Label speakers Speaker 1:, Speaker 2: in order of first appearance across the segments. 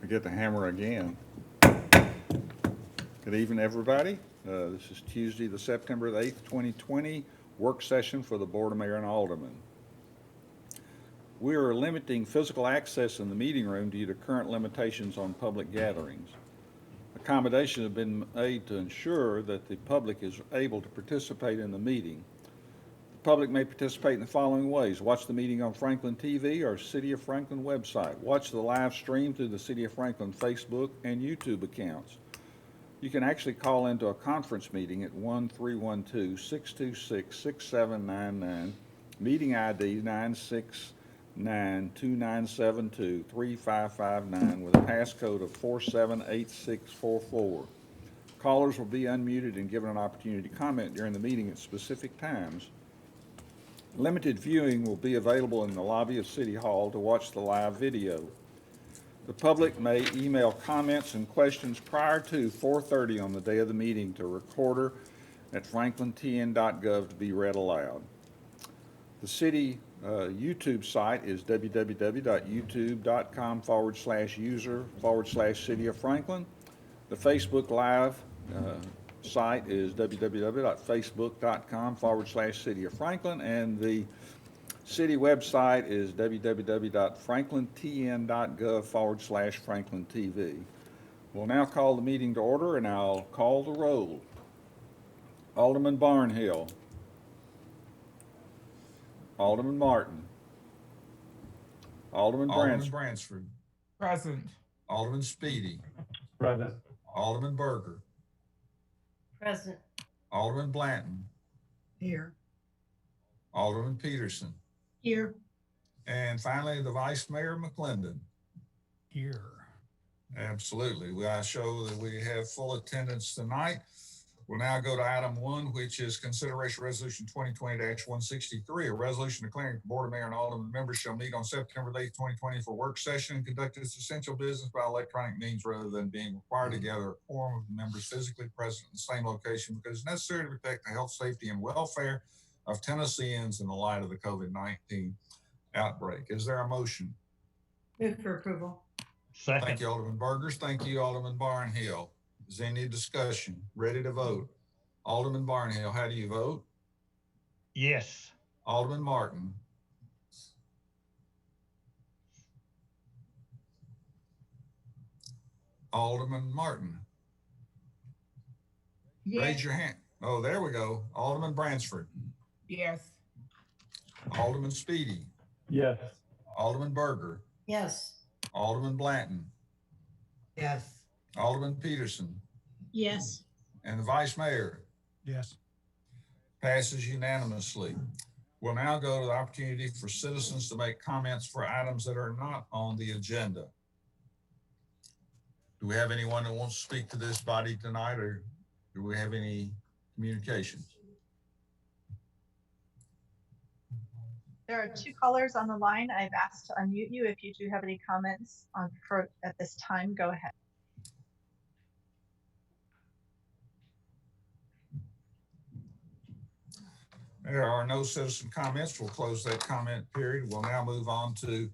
Speaker 1: Get the hammer again. Good evening, everybody. This is Tuesday, the September the 8th, 2020, work session for the Board of Mayor and Aldermen. We are limiting physical access in the meeting room due to current limitations on public gatherings. Accommodations have been made to ensure that the public is able to participate in the meeting. The public may participate in the following ways. Watch the meeting on Franklin TV or City of Franklin website. Watch the live stream through the City of Franklin Facebook and YouTube accounts. You can actually call into a conference meeting at 1-312-626-6799, meeting ID 969-2972-3559 with a passcode of 478644. Callers will be unmuted and given an opportunity to comment during the meeting at specific times. Limited viewing will be available in the lobby of City Hall to watch the live video. The public may email comments and questions prior to 4:30 on the day of the meeting to recorder at franklintn.gov to be read aloud. The city YouTube site is www.youtube.com/user/City of Franklin. The Facebook Live site is www.facebook.com/City of Franklin, and the city website is www.franklintn.gov/Franklin TV. We'll now call the meeting to order, and I'll call the roll. Alderman Barnhill. Alderman Martin. Alderman
Speaker 2: Bransford.
Speaker 3: Present.
Speaker 2: Alderman Speedy.
Speaker 3: Present.
Speaker 2: Alderman Berger.
Speaker 4: Present.
Speaker 2: Alderman Blanton.
Speaker 4: Here.
Speaker 2: Alderman Peterson.
Speaker 4: Here.
Speaker 2: And finally, the Vice Mayor McClendon.
Speaker 3: Here.
Speaker 2: Absolutely. I show that we have full attendance tonight. We'll now go to item 1, which is consideration resolution 2020-163, a resolution declaring the Board of Mayor and Alderman members shall meet on September 8th, 2020 for work session and conduct its essential business by electronic means rather than being required to gather a quorum of members physically present in the same location because it's necessary to protect the health, safety, and welfare of Tennesseans in the light of the COVID-19 outbreak. Is there a motion?
Speaker 4: Move for approval.
Speaker 3: Second.
Speaker 2: Thank you, Alderman Burgers. Thank you, Alderman Barnhill. Is there any discussion? Ready to vote? Alderman Barnhill, how do you vote?
Speaker 3: Yes.
Speaker 2: Alderman Martin. Alderman Martin.
Speaker 4: Yes.
Speaker 2: Raise your hand. Oh, there we go. Alderman Bransford.
Speaker 3: Yes.
Speaker 2: Alderman Speedy.
Speaker 3: Yes.
Speaker 2: Alderman Berger.
Speaker 4: Yes.
Speaker 2: Alderman Blanton.
Speaker 4: Yes.
Speaker 2: Alderman Peterson.
Speaker 4: Yes.
Speaker 2: And the Vice Mayor.
Speaker 3: Yes.
Speaker 2: Passes unanimously. We'll now go to the opportunity for citizens to make comments for items that are not on the agenda. Do we have anyone that wants to speak to this body tonight, or do we have any communications?
Speaker 5: There are 2 callers on the line. I've asked to unmute you. If you do have any comments at this time, go ahead.
Speaker 2: There are no citizen comments. We'll close that comment period. We'll now move on to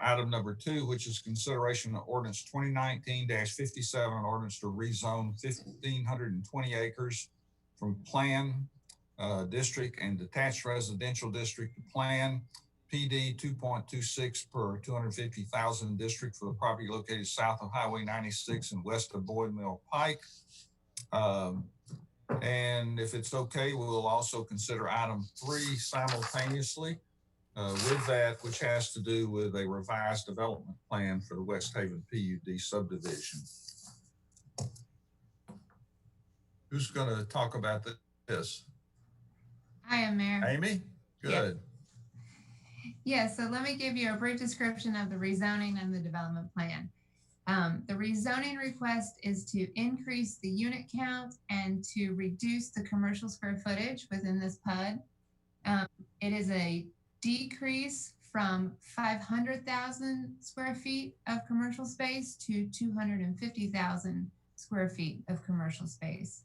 Speaker 2: item number 2, which is consideration of ordinance 2019-57, ordinance to rezone 1,520 acres from plan district and detached residential district to plan PD 2.26 per 250,000 district for the property located south of Highway 96 and west of Boyd Mill Pike. And if it's okay, we'll also consider item 3 simultaneously with that, which has to do with a revised development plan for the West Haven PUD subdivision. Who's going to talk about this?
Speaker 6: I am Mayor.
Speaker 2: Amy? Good.
Speaker 6: Yeah, so let me give you a brief description of the rezoning and the development plan. The rezoning request is to increase the unit count and to reduce the commercial square footage within this PUD. It is a decrease from 500,000 square feet of commercial space to 250,000 square feet of commercial space.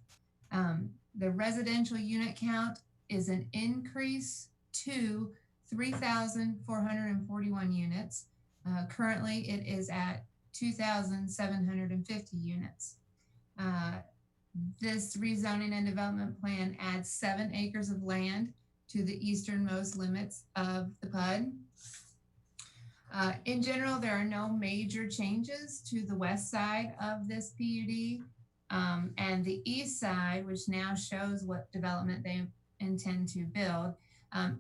Speaker 6: The residential unit count is an increase to 3,441 units. Currently, it is at 2,750 units. This rezoning and development plan adds 7 acres of land to the easternmost limits of the PUD. In general, there are no major changes to the west side of this PUD. And the east side, which now shows what development they intend to build,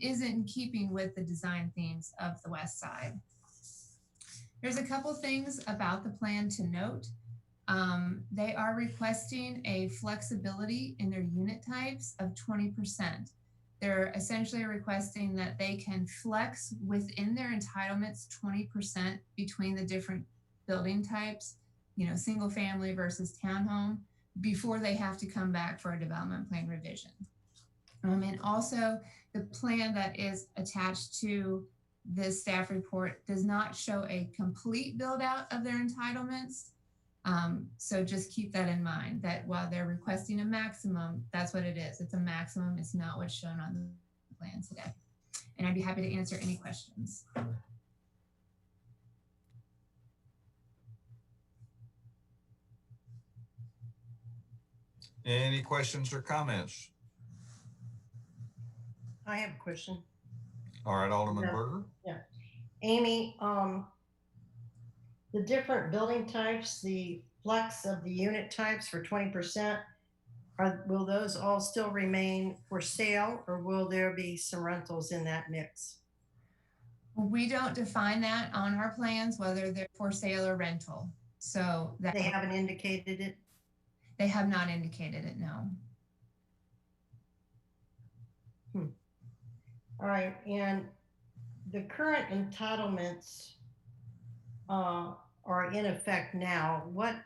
Speaker 6: is in keeping with the design themes of the west side. There's a couple things about the plan to note. They are requesting a flexibility in their unit types of 20%. They're essentially requesting that they can flex within their entitlements 20% between the different building types, single family versus townhome, before they have to come back for a development plan revision. And also the plan that is attached to this staff report does not show a complete build out of their entitlements. So just keep that in mind, that while they're requesting a maximum, that's what it is. It's a maximum. It's not what's shown on the plan today. And I'd be happy to answer any questions.
Speaker 2: Any questions or comments?
Speaker 7: I have a question.
Speaker 2: All right, Alderman
Speaker 7: Yeah.
Speaker 2: Berger.
Speaker 7: Amy, the different building types, the flex of the unit types for 20%, will those all still remain for sale, or will there be some rentals in that mix?
Speaker 6: We don't define that on our plans, whether they're for sale or rental. So that
Speaker 7: They haven't indicated it?
Speaker 6: they have not indicated it, no.
Speaker 7: All right, and the current entitlements are in effect now. What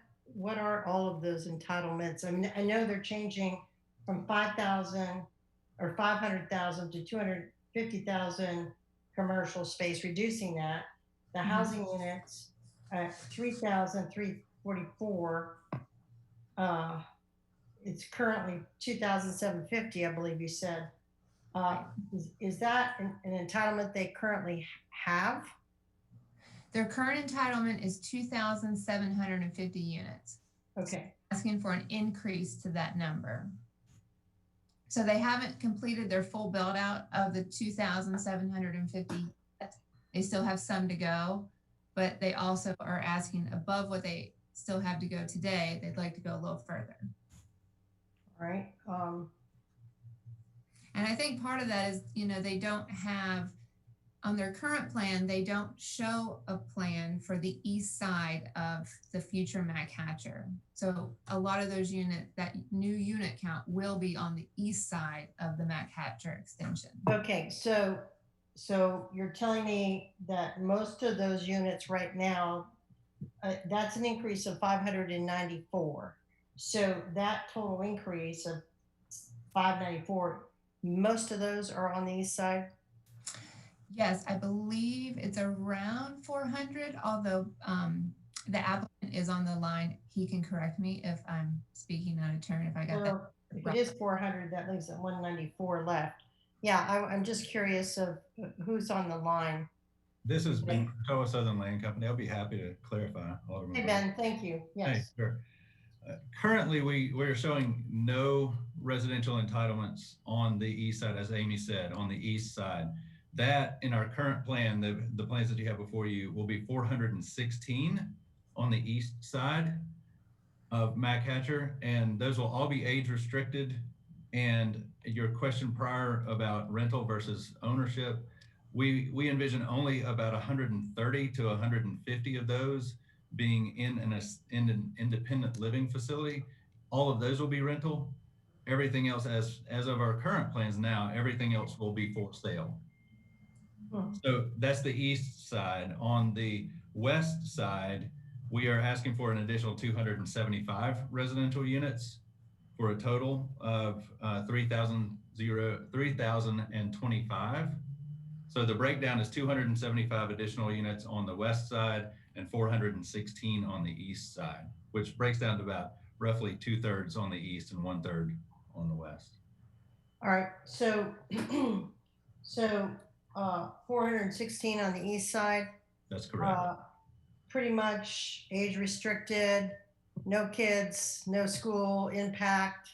Speaker 7: are all of those entitlements? I mean, I know they're changing from 5,000 or 500,000 to 250,000 commercial space, reducing that. The housing units at 3,344. It's currently 2,750, I believe you said. Is that an entitlement they currently have?
Speaker 6: Their current entitlement is 2,750 units.
Speaker 7: Okay.
Speaker 6: Asking for an increase to that number. So they haven't completed their full build out of the 2,750 yet. They still have some to go, but they also are asking above what they still have to go today. They'd like to go a little further.
Speaker 7: All right.
Speaker 6: And I think part of that is, they don't have, on their current plan, they don't show a plan for the east side of the future Mac Hatcher. So a lot of those that new unit count will be on the east side of the Mac Hatcher extension.
Speaker 7: Okay, so you're telling me that most of those units right now, that's an increase of 594. So that total increase of 594, most of those are on the east side?
Speaker 6: Yes, I believe it's around 400, although the applicant is on the line. He can correct me if I'm speaking out of turn, if I got that.
Speaker 7: If it is 400, that leaves at 194 left. Yeah, I'm just curious of who's on the line.
Speaker 8: This is Ben Krakatoa Southern Land Company. I'll be happy to clarify, Alderman.
Speaker 7: Hey, Ben, thank you. Yes.
Speaker 8: Hey, sure. Currently, we're showing no residential entitlements on the east side, as Amy said, on the east side. That, in our current plan, the plans that you have before you, will be 416 on the east side of Mac Hatcher, and those will all be age restricted. And your question prior about rental versus ownership, we envision only about 130 to 150 of those being in an independent living facility. All of those will be rental. Everything else, as of our current plans now, everything else will be for sale. So that's the east side. On the west side, we are asking for an additional 275 residential units for a total of 3,025. So the breakdown is 275 additional units on the west side and 416 on the east side, which breaks down to about roughly 2/3 on the east and 1/3 on the west.
Speaker 7: All right, so 416 on the east side.
Speaker 8: That's correct.
Speaker 7: pretty much age restricted, no kids, no school impact,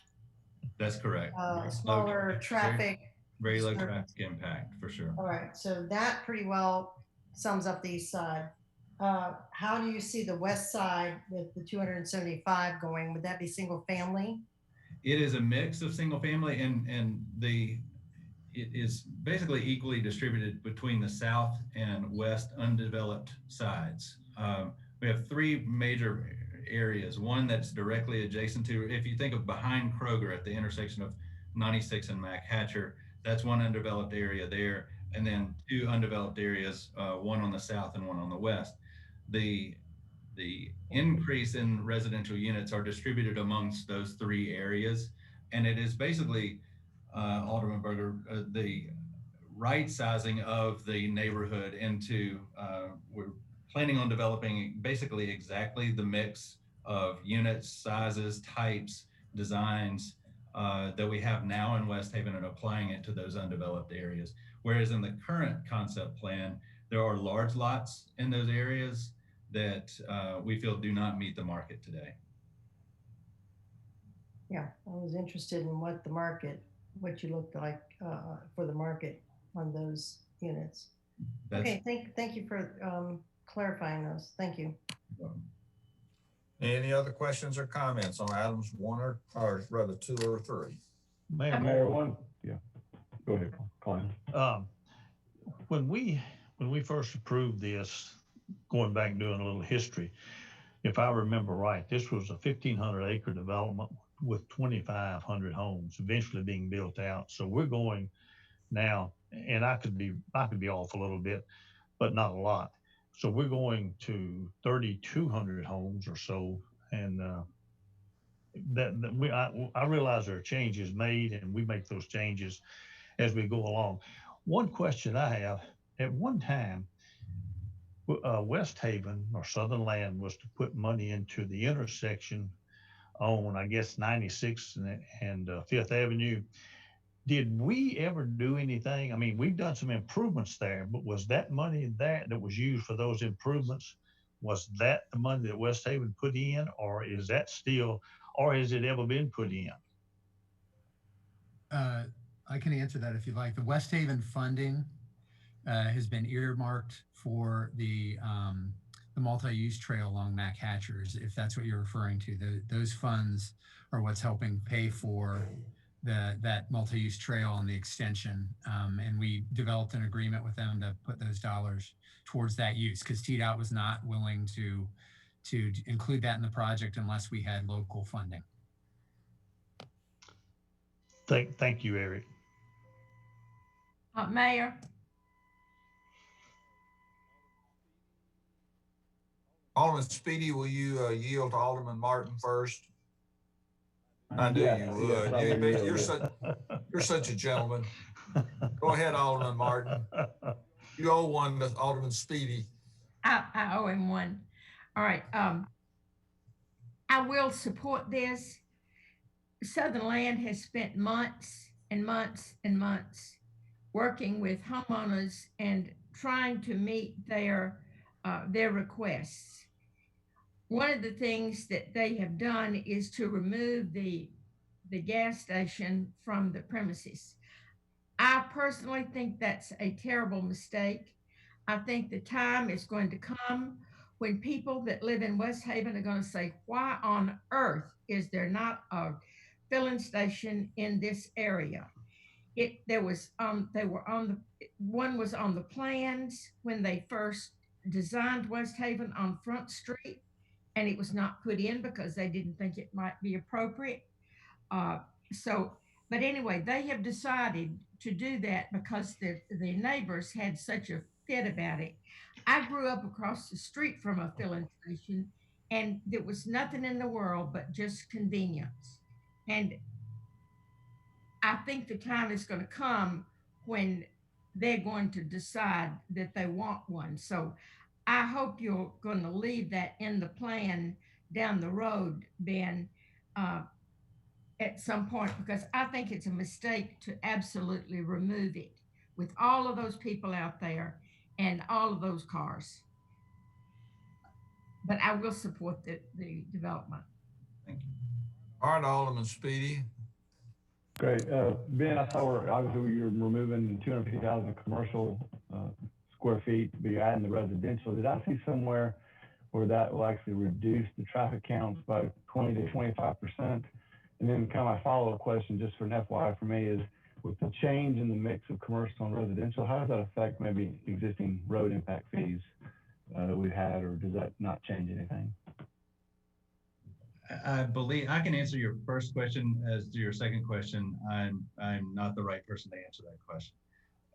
Speaker 8: That's correct.
Speaker 7: smaller traffic.
Speaker 8: Very low
Speaker 7: disturbance.
Speaker 8: traffic impact, for sure.
Speaker 7: All right, so that pretty well sums up the east side. How do you see the west side with the 275 going? Would that be single family?
Speaker 8: It is a mix of single family and it is basically equally distributed between the south and west undeveloped sides. We have three major areas. One that's directly adjacent to, if you think of behind Kroger at the intersection of 96 and Mac Hatcher, that's one undeveloped area there. And then two undeveloped areas, one on the south and one on the west. The increase in residential units are distributed amongst those three areas. And it is basically, Alderman Berger, the right sizing of the neighborhood into, we're planning on developing basically exactly the mix of units, sizes, types, designs that we have now in West Haven and applying it to those undeveloped areas. Whereas in the current concept plan, there are large lots in those areas that we feel do not meet the market today.
Speaker 7: Yeah, I was interested in what you looked like for the market on those units. Okay, thank you for clarifying those. Thank you.
Speaker 2: Any other questions or comments on items 1 or rather 2 or 3?
Speaker 3: Mayor,
Speaker 9: One. Yeah. Go ahead, Klein.
Speaker 3: when we first approved this, going back and doing a little history, if I remember right, this was a 1,500 acre development with 2,500 homes eventually being built out. So we're going now, and I could be off a little bit, but not a lot. So we're going to 3,200 homes or so, and I realize there are changes made, and we make those changes as we go along. One question I have: at one time, West Haven or Southern Land was to put money into the intersection on, I guess, 96 and Fifth Avenue. Did we ever do anything? I mean, we've done some improvements there, but was that money that was used for those improvements? Was that the money that West Haven put in, or is that still, or has it ever been put in?
Speaker 10: I can answer that if you like. The West Haven funding has been earmarked for the multi-use trail along Mac Hatchers, if that's what you're referring to. Those funds are what's helping pay for that multi-use trail and the extension. And we developed an agreement with them to put those dollars towards that use, because TDOT was not willing to include that in the project unless we had local funding.
Speaker 3: Thank you, Eric.
Speaker 4: Mayor,
Speaker 2: Alderman Speedy, will you yield to Alderman Martin first? I knew you would. Yeah, you're such a gentleman. Go ahead, Alderman Martin. You owe one to Alderman Speedy.
Speaker 4: I owe him one. All right. I will support this. Southern Land has spent months and months and months working with homeowners and trying to meet their requests. One of the things that they have done is to remove the gas station from the premises. I personally think that's a terrible mistake. I think the time is going to come when people that live in West Haven are going to say, why on earth is there not a filling station in this area? One was on the plans when they first designed West Haven on Front Street, and it was not put in because they didn't think it might be appropriate. But anyway, they have decided to do that because the neighbors had such a fit about it. I grew up across the street from a filling station, and there was nothing in the world but just convenience. And I think the time is going to come when they're going to decide that they want one. So I hope you're going to leave that in the plan down the road, Ben, at some point, because I think it's a mistake to absolutely remove it with all of those people out there and all of those cars. but I will support the development.
Speaker 2: Thank you. All right, Alderman Speedy.
Speaker 9: Great. Ben, I saw where obviously you're removing 250,000 commercial square feet, but you're adding the residential. Did I see somewhere where that will actually reduce the traffic counts by 20 to 25%? And then kind of my follow-up question, just for an FYI for me, is with the change in the mix of commercial and residential, how does that affect maybe existing road impact fees that we've had, or does that not change anything?
Speaker 8: I believe I can answer your first question. As to your second question, I'm not the right person to answer that question,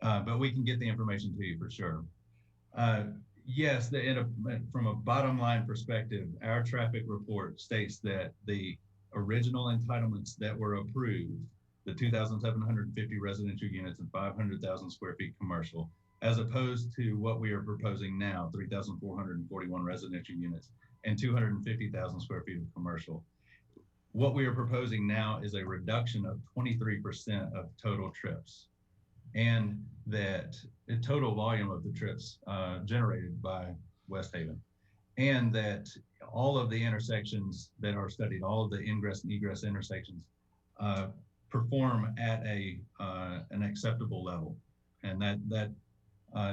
Speaker 8: but we can get the information to you for sure. Yes, from a bottom line perspective, our traffic report states that the original entitlements that were approved, the 2,750 residential units and 500,000 square feet commercial, as opposed to what we are proposing now, 3,441 residential units and 250,000 square feet of commercial. What we are proposing now is a reduction of 23% of total trips, and that the total volume of the trips generated by West Haven, and that all of the intersections that are studied, all of the ingress and egress intersections perform at an acceptable level. And that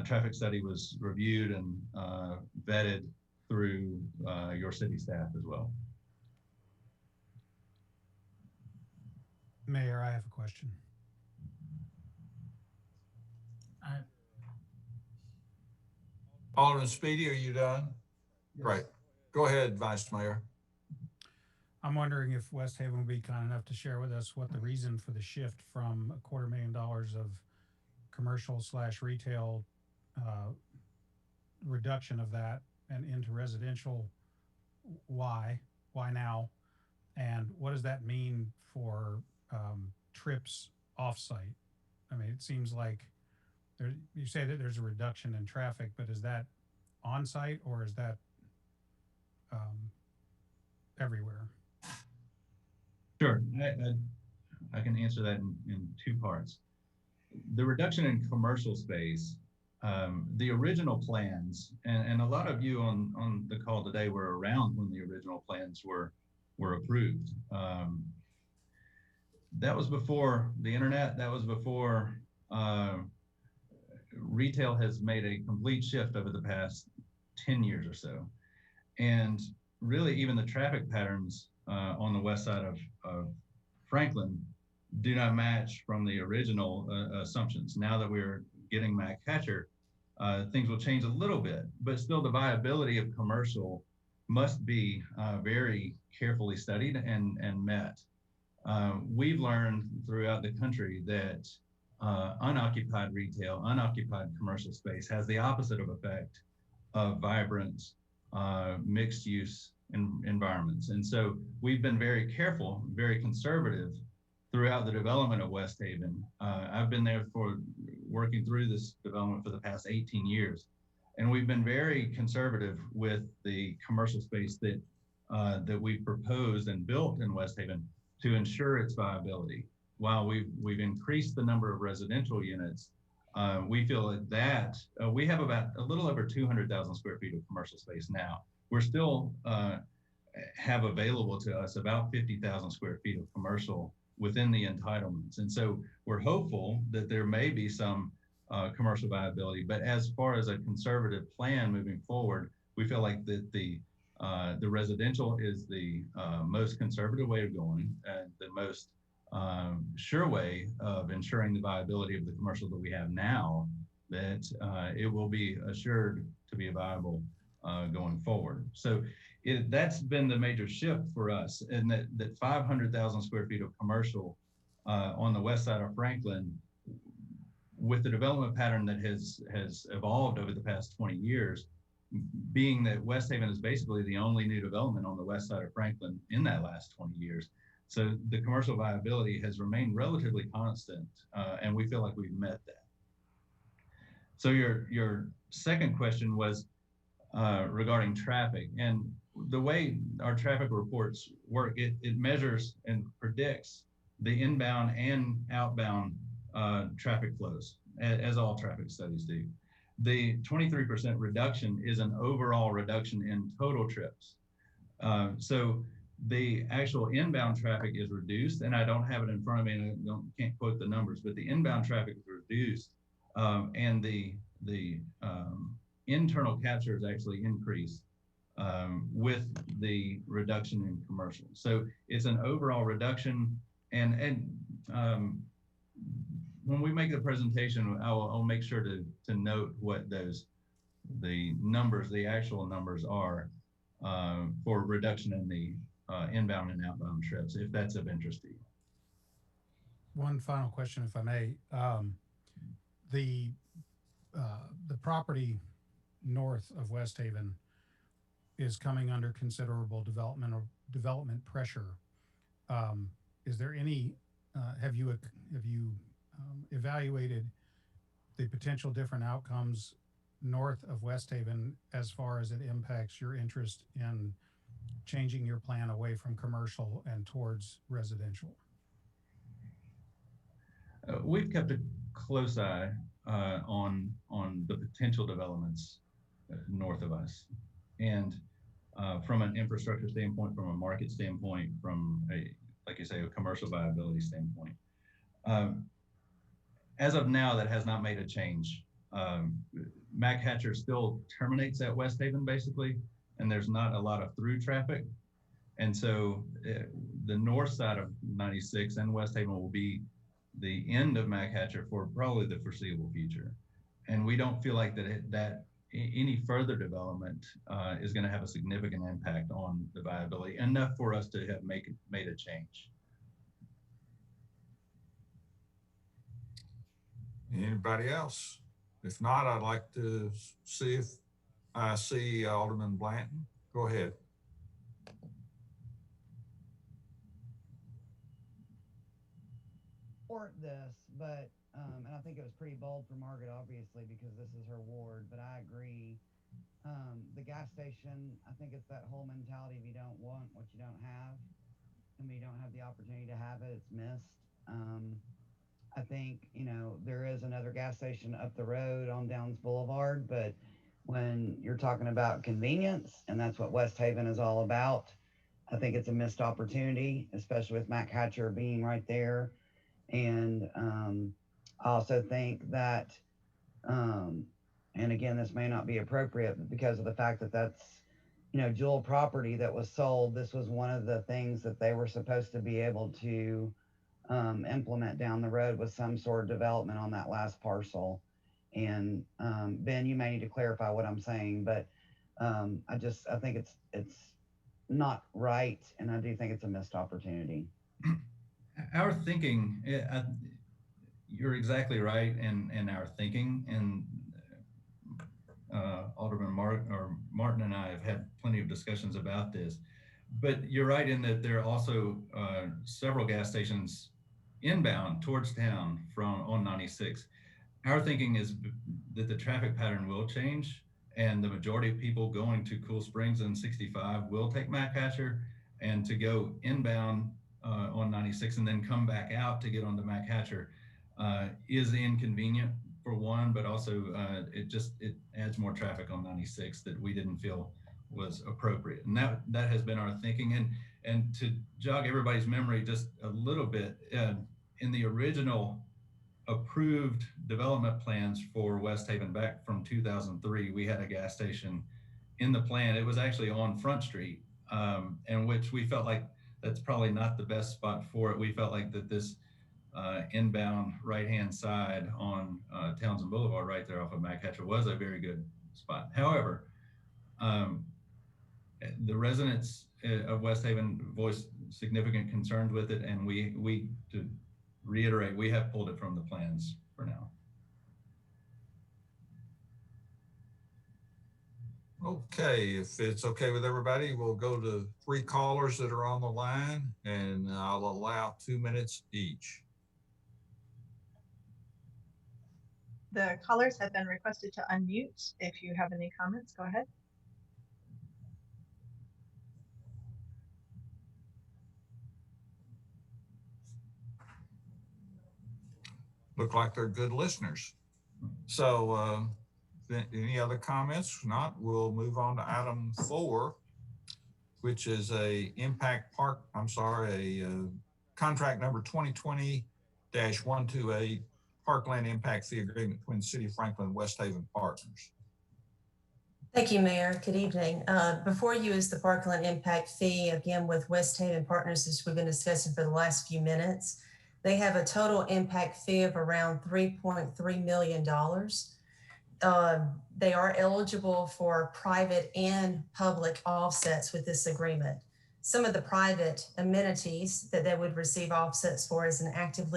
Speaker 8: traffic study was reviewed and vetted through your city staff as well.
Speaker 11: Mayor, I have a question.
Speaker 2: Alderman Speedy, are you done? Yes. Right. Go ahead, Vice Mayor.
Speaker 11: I'm wondering if West Haven will be kind enough to share with us what the reason for the shift from $250,000 of commercial/retail reduction of that and into residential. Why now? And what does that mean for trips offsite? I mean, it seems like you say that there's a reduction in traffic, but is that on site or is that everywhere?
Speaker 8: Sure, I can answer that in two parts. The reduction in commercial space, the original plans, and a lot of you on the call today were around when the original plans were approved. That was before the internet. That was before retail has made a complete shift over the past 10 years or so. And really even the traffic patterns on the west side of Franklin do not match from the original assumptions. Now that we're getting Mac Hatcher, things will change a little bit, but still the viability of commercial must be very carefully studied and met. We've learned throughout the country that unoccupied retail, unoccupied commercial space has the opposite of effect of vibrant mixed use environments. And so we've been very careful, very conservative throughout the development of West Haven. I've been there for working through this development for the past 18 years. And we've been very conservative with the commercial space that we've proposed and built in West Haven to ensure its viability. While we've increased the number of residential units, we feel that we have about a little over 200,000 square feet of commercial space now. We're still have available to us about 50,000 square feet of commercial within the entitlements. And so we're hopeful that there may be some commercial viability, but as far as a conservative plan moving forward, we feel like that the residential is the most conservative way of going and the most sure way of ensuring the viability of the commercial that we have now, that it will be assured to be viable going forward. So that's been the major shift for us, and that 500,000 square feet of commercial on the west side of Franklin, with the development pattern that has evolved over the past 20 years, being that West Haven is basically the only new development on the west side of Franklin in that last 20 years. So the commercial viability has remained relatively constant, and we feel like we've met that. So your second question was regarding traffic, and the way our traffic reports work, it measures and predicts the inbound and outbound traffic flows, as all traffic studies do. The 23% reduction is an overall reduction in total trips. So the actual inbound traffic is reduced, and I don't have it in front of me, and I can't quote the numbers, but the inbound traffic is reduced, and the internal capture is actually increased with the reduction in commercial. So it's an overall reduction, and when we make the presentation, I'll make sure to note what the actual numbers are for reduction in the inbound and outbound trips, if that's of interest to you.
Speaker 11: One final question, if I may. The property north of West Haven is coming under considerable development pressure. Is there any, have you evaluated the potential different outcomes north of West Haven as far as it impacts your interest in changing your plan away from commercial and towards residential?
Speaker 8: We've kept a close eye on the potential developments north of us, and from an infrastructure standpoint, from a market standpoint, from like you say, a commercial viability standpoint. As of now, that has not made a change. Mac Hatcher still terminates at West Haven basically, and there's not a lot of through traffic. And so the north side of 96 and West Haven will be the end of Mac Hatcher for probably the foreseeable future. And we don't feel like that any further development is going to have a significant impact on the viability, enough for us to have made a change.
Speaker 2: Anybody else? If not, I'd like to see if I see Alderman Blanton. Go ahead.
Speaker 12: Support this, but and I think it was pretty bold for Margaret, obviously, because this is her ward, but I agree. The gas station, I think it's that whole mentality of you don't want what you don't have, and when you don't have the opportunity to have it, it's missed. I think, you know, there is another gas station up the road on Downs Boulevard, but when you're talking about convenience, and that's what West Haven is all about, I think it's a missed opportunity, especially with Mac Hatcher being right there. And I also think that, and again, this may not be appropriate, but because of the fact that that's, you know, Jewel property that was sold, this was one of the things that they were supposed to be able to implement down the road with some sort of development on that last parcel. And Ben, you may need to clarify what I'm saying, but I think it's not right, and I do think it's a missed opportunity.
Speaker 8: Our thinking, you're exactly right, and our thinking, and Alderman Martin and I have had plenty of discussions about this, but you're right in that there are also several gas stations inbound towards town on 96. Our thinking is that the traffic pattern will change, and the majority of people going to Cool Springs and 65 will take Mac Hatcher, and to go inbound on 96 and then come back out to get onto Mac Hatcher is inconvenient for one, but also it adds more traffic on 96 that we didn't feel was appropriate. And that has been our thinking. And to jog everybody's memory just a little bit, in the original approved development plans for West Haven back from 2003, we had a gas station in the plan. It was actually on Front Street, and which we felt like that's probably not the best spot for it. We felt like that this inbound right-hand side on Townsend Boulevard right there off of Mac Hatcher was a very good spot. However, the residents of West Haven voiced significant concerns with it, and we to reiterate, we have pulled it from the plans for now.
Speaker 2: Okay, if it's okay with everybody, we'll go to 3 callers that are on the line, and I'll allow 2 minutes each.
Speaker 5: The callers have been requested to unmute. If you have any comments, go ahead.
Speaker 2: Look like they're good listeners. So Any other comments? If not, we'll move on to item 4, which is a contract number 2020-128 Parkland Impact Fee Agreement between the City of Franklin and West Haven Partners.
Speaker 13: Thank you, Mayor. Good evening. Before you is the Parkland Impact Fee, again with West Haven Partners, as we've been discussing for the last few minutes. They have a total impact fee of around $3.3 million. They are eligible for private and public offsets with this agreement. Some of the private amenities that they would receive offsets for is an active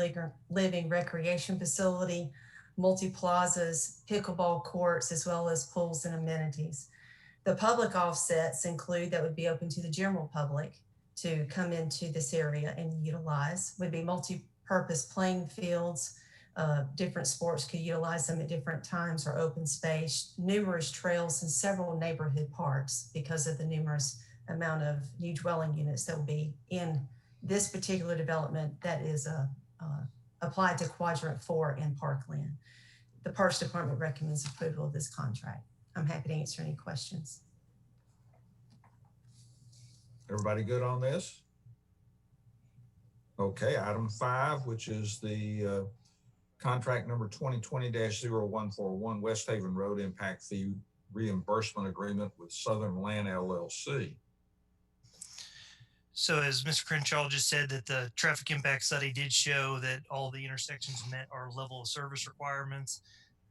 Speaker 13: living recreation facility, multi-plazas, pickleball courts, as well as pools and amenities. The public offsets include that would be open to the general public to come into this area and utilize, would be multi-purpose playing fields. Different sports could utilize them at different times, or open space, numerous trails, and several neighborhood parks because of the numerous amount of new dwelling units that will be in this particular development that is applied to Quadrant 4 in Parkland. The Parks Department recommends approval of this contract. I'm happy to answer any questions.
Speaker 2: Everybody good on this? Okay, item 5, which is the contract number 2020-0141 West Haven Road Impact Fee Reimbursement Agreement with Southern Land LLC.
Speaker 14: So as Mr. Crenshaw just said, that the traffic impact study did show that all the intersections met our level of service requirements.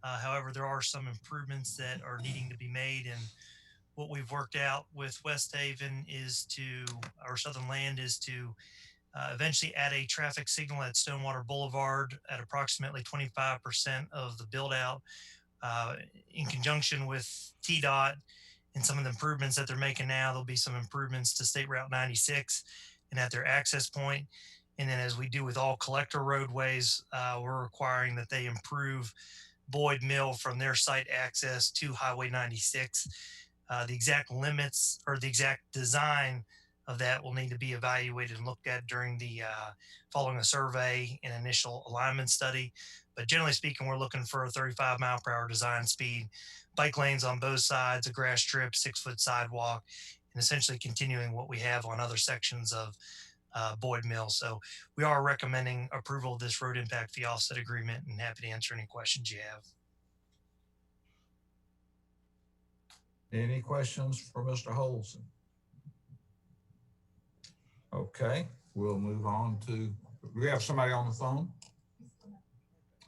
Speaker 14: However, there are some improvements that are needing to be made. And what we've worked out with West Haven is our Southern Land is to eventually add a traffic signal at Stonewater Boulevard at approximately 25% of the build out in conjunction with TDOT. And some of the improvements that they're making now, there'll be some improvements to State Route 96 and at their access point. And then as we do with all collector roadways, we're requiring that they improve Boyd Mill from their site access to Highway 96. The exact limits or the exact design of that will need to be evaluated and looked at during the following a survey and initial alignment study. But generally speaking, we're looking for a 35-mile-per-hour design speed, bike lanes on both sides, a grass strip, 6-foot sidewalk, and essentially continuing what we have on other sections of Boyd Mill. So we are recommending approval of this road impact fee offset agreement, and happy to answer any questions you have.
Speaker 2: Any questions for Mr. Holson? Okay, we'll move on to, do we have somebody on the phone?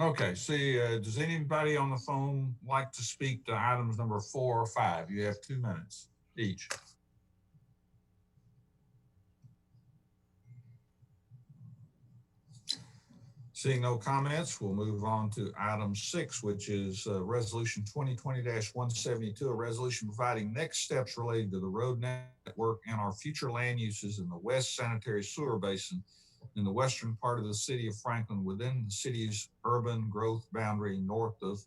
Speaker 2: Okay, does anybody on the phone like to speak to items number 4 or 5? You have 2 minutes each. Seeing no comments, we'll move on to item 6, which is resolution 2020-172, a resolution providing next steps related to the road network and our future land uses in the West Sanitary Sewer Basin in the western part of the city of Franklin within the city's urban growth boundary north of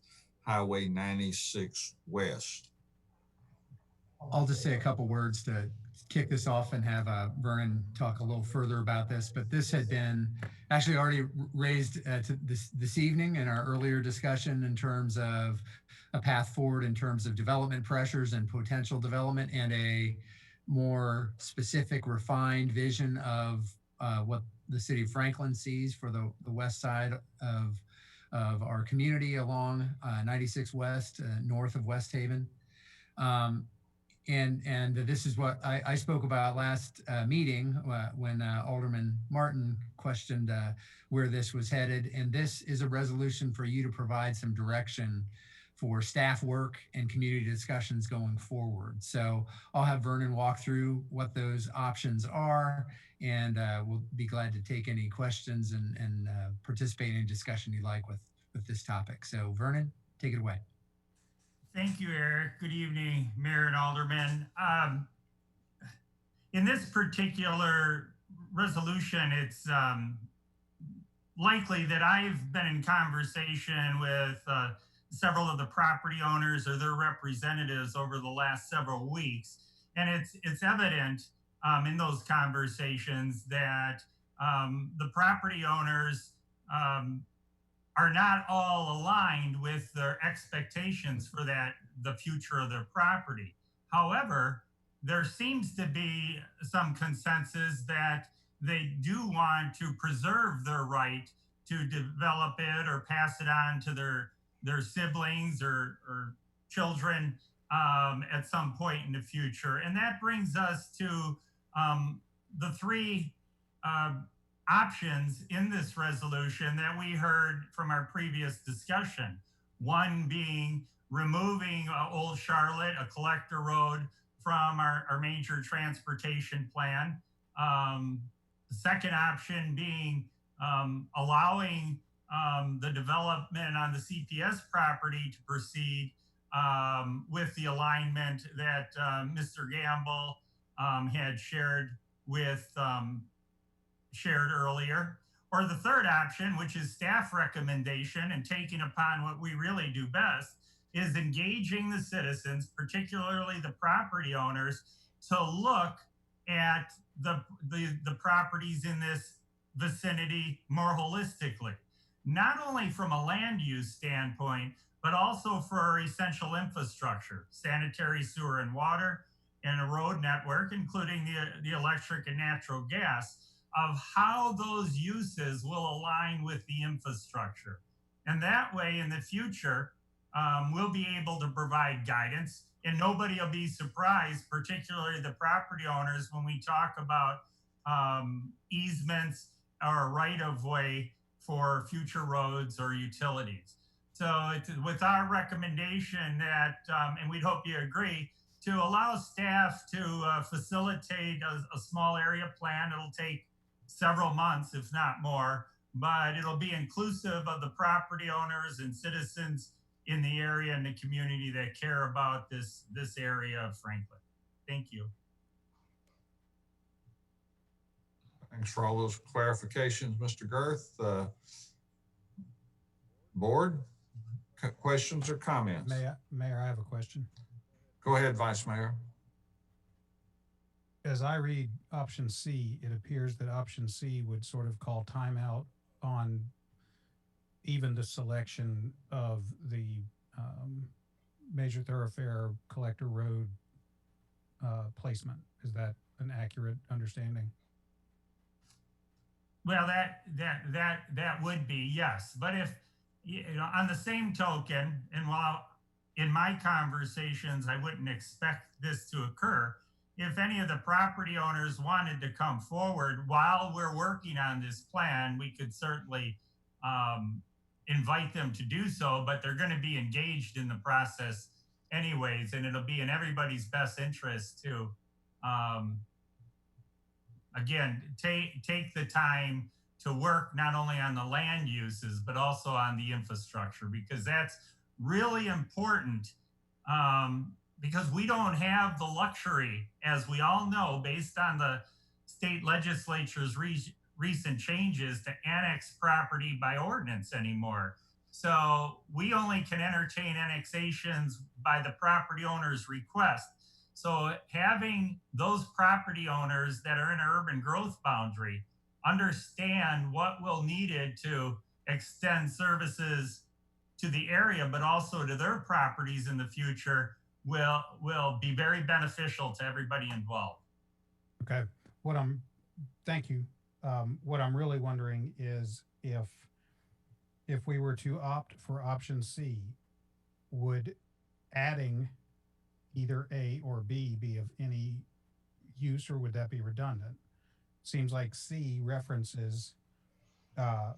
Speaker 2: Highway 96 West.
Speaker 10: I'll just say a couple words to kick this off and have Vernon talk a little further about this, but this had been actually already raised to this evening in our earlier discussion in terms of a path forward in terms of development pressures and potential development, and a more specific, refined vision of what the city of Franklin sees for the west side of our community along 96 West, north of West Haven. And this is what I spoke about last meeting when Alderman Martin questioned where this was headed. And this is a resolution for you to provide some direction for staff work and community discussions going forward. So I'll have Vernon walk through what those options are, and we'll be glad to take any questions and participate in any discussion you like with this topic. So Vernon, take it away.
Speaker 15: Thank you, Eric. Good evening, Mayor and Aldermen. In this particular resolution, it's likely that I've been in conversation with several of the property owners or their representatives over the last several weeks. And it's evident in those conversations that the property owners are not all aligned with their expectations for the future of their property. However, there seems to be some consensus that they do want to preserve their right to develop it or pass it on to their siblings or children at some point in the future. And that brings us to the three options in this resolution that we heard from our previous discussion. One being removing Old Charlotte, a collector road, from our major transportation plan. The second option being allowing the development on the CPS property to proceed with the alignment that Mr. Gamble had shared earlier. Or the third option, which is staff recommendation and taking upon what we really do best, is engaging the citizens, particularly the property owners, to look at the properties in this vicinity more holistically, not only from a land use standpoint, but also for our essential infrastructure, sanitary, sewer, and water, and a road network, including the electric and natural gas, of how those uses will align with the infrastructure. And that way, in the future, we'll be able to provide guidance, and nobody will be surprised, particularly the property owners, when we talk about easements or right-of-way for future roads or utilities. So it's with our recommendation that, and we'd hope you agree, to allow staff to facilitate a small area plan. It'll take several months, if not more, but it'll be inclusive of the property owners and citizens in the area and the community that care about this area of Franklin. Thank you.
Speaker 2: Thanks for all those clarifications, Mr. Girth. Board, questions or comments?
Speaker 11: Mayor, I have a question.
Speaker 2: Go ahead, Vice Mayor.
Speaker 11: As I read option C, it appears that option C would sort of call timeout on even the selection of the major thoroughfare collector road placement. Is that an accurate understanding?
Speaker 15: Well, that would be, yes. But if, on the same token, and while in my conversations, I wouldn't expect this to occur, if any of the property owners wanted to come forward while we're working on this plan, we could certainly invite them to do so, but they're going to be engaged in the process anyways, and it'll be in everybody's best interest to, again, take the time to work not only on the land uses, but also on the infrastructure, because that's really important, because we don't have the luxury, as we all know, based on the state legislature's recent changes, to annex property by ordinance anymore. So we only can entertain annexations by the property owner's request. So having those property owners that are in an urban growth boundary understand what will needed to extend services to the area, but also to their properties in the future, will be very beneficial to everybody involved.
Speaker 11: Okay. Thank you. What I'm really wondering is if we were to opt for option C, would adding either A or B be of any use, or would that be redundant? Seems like C references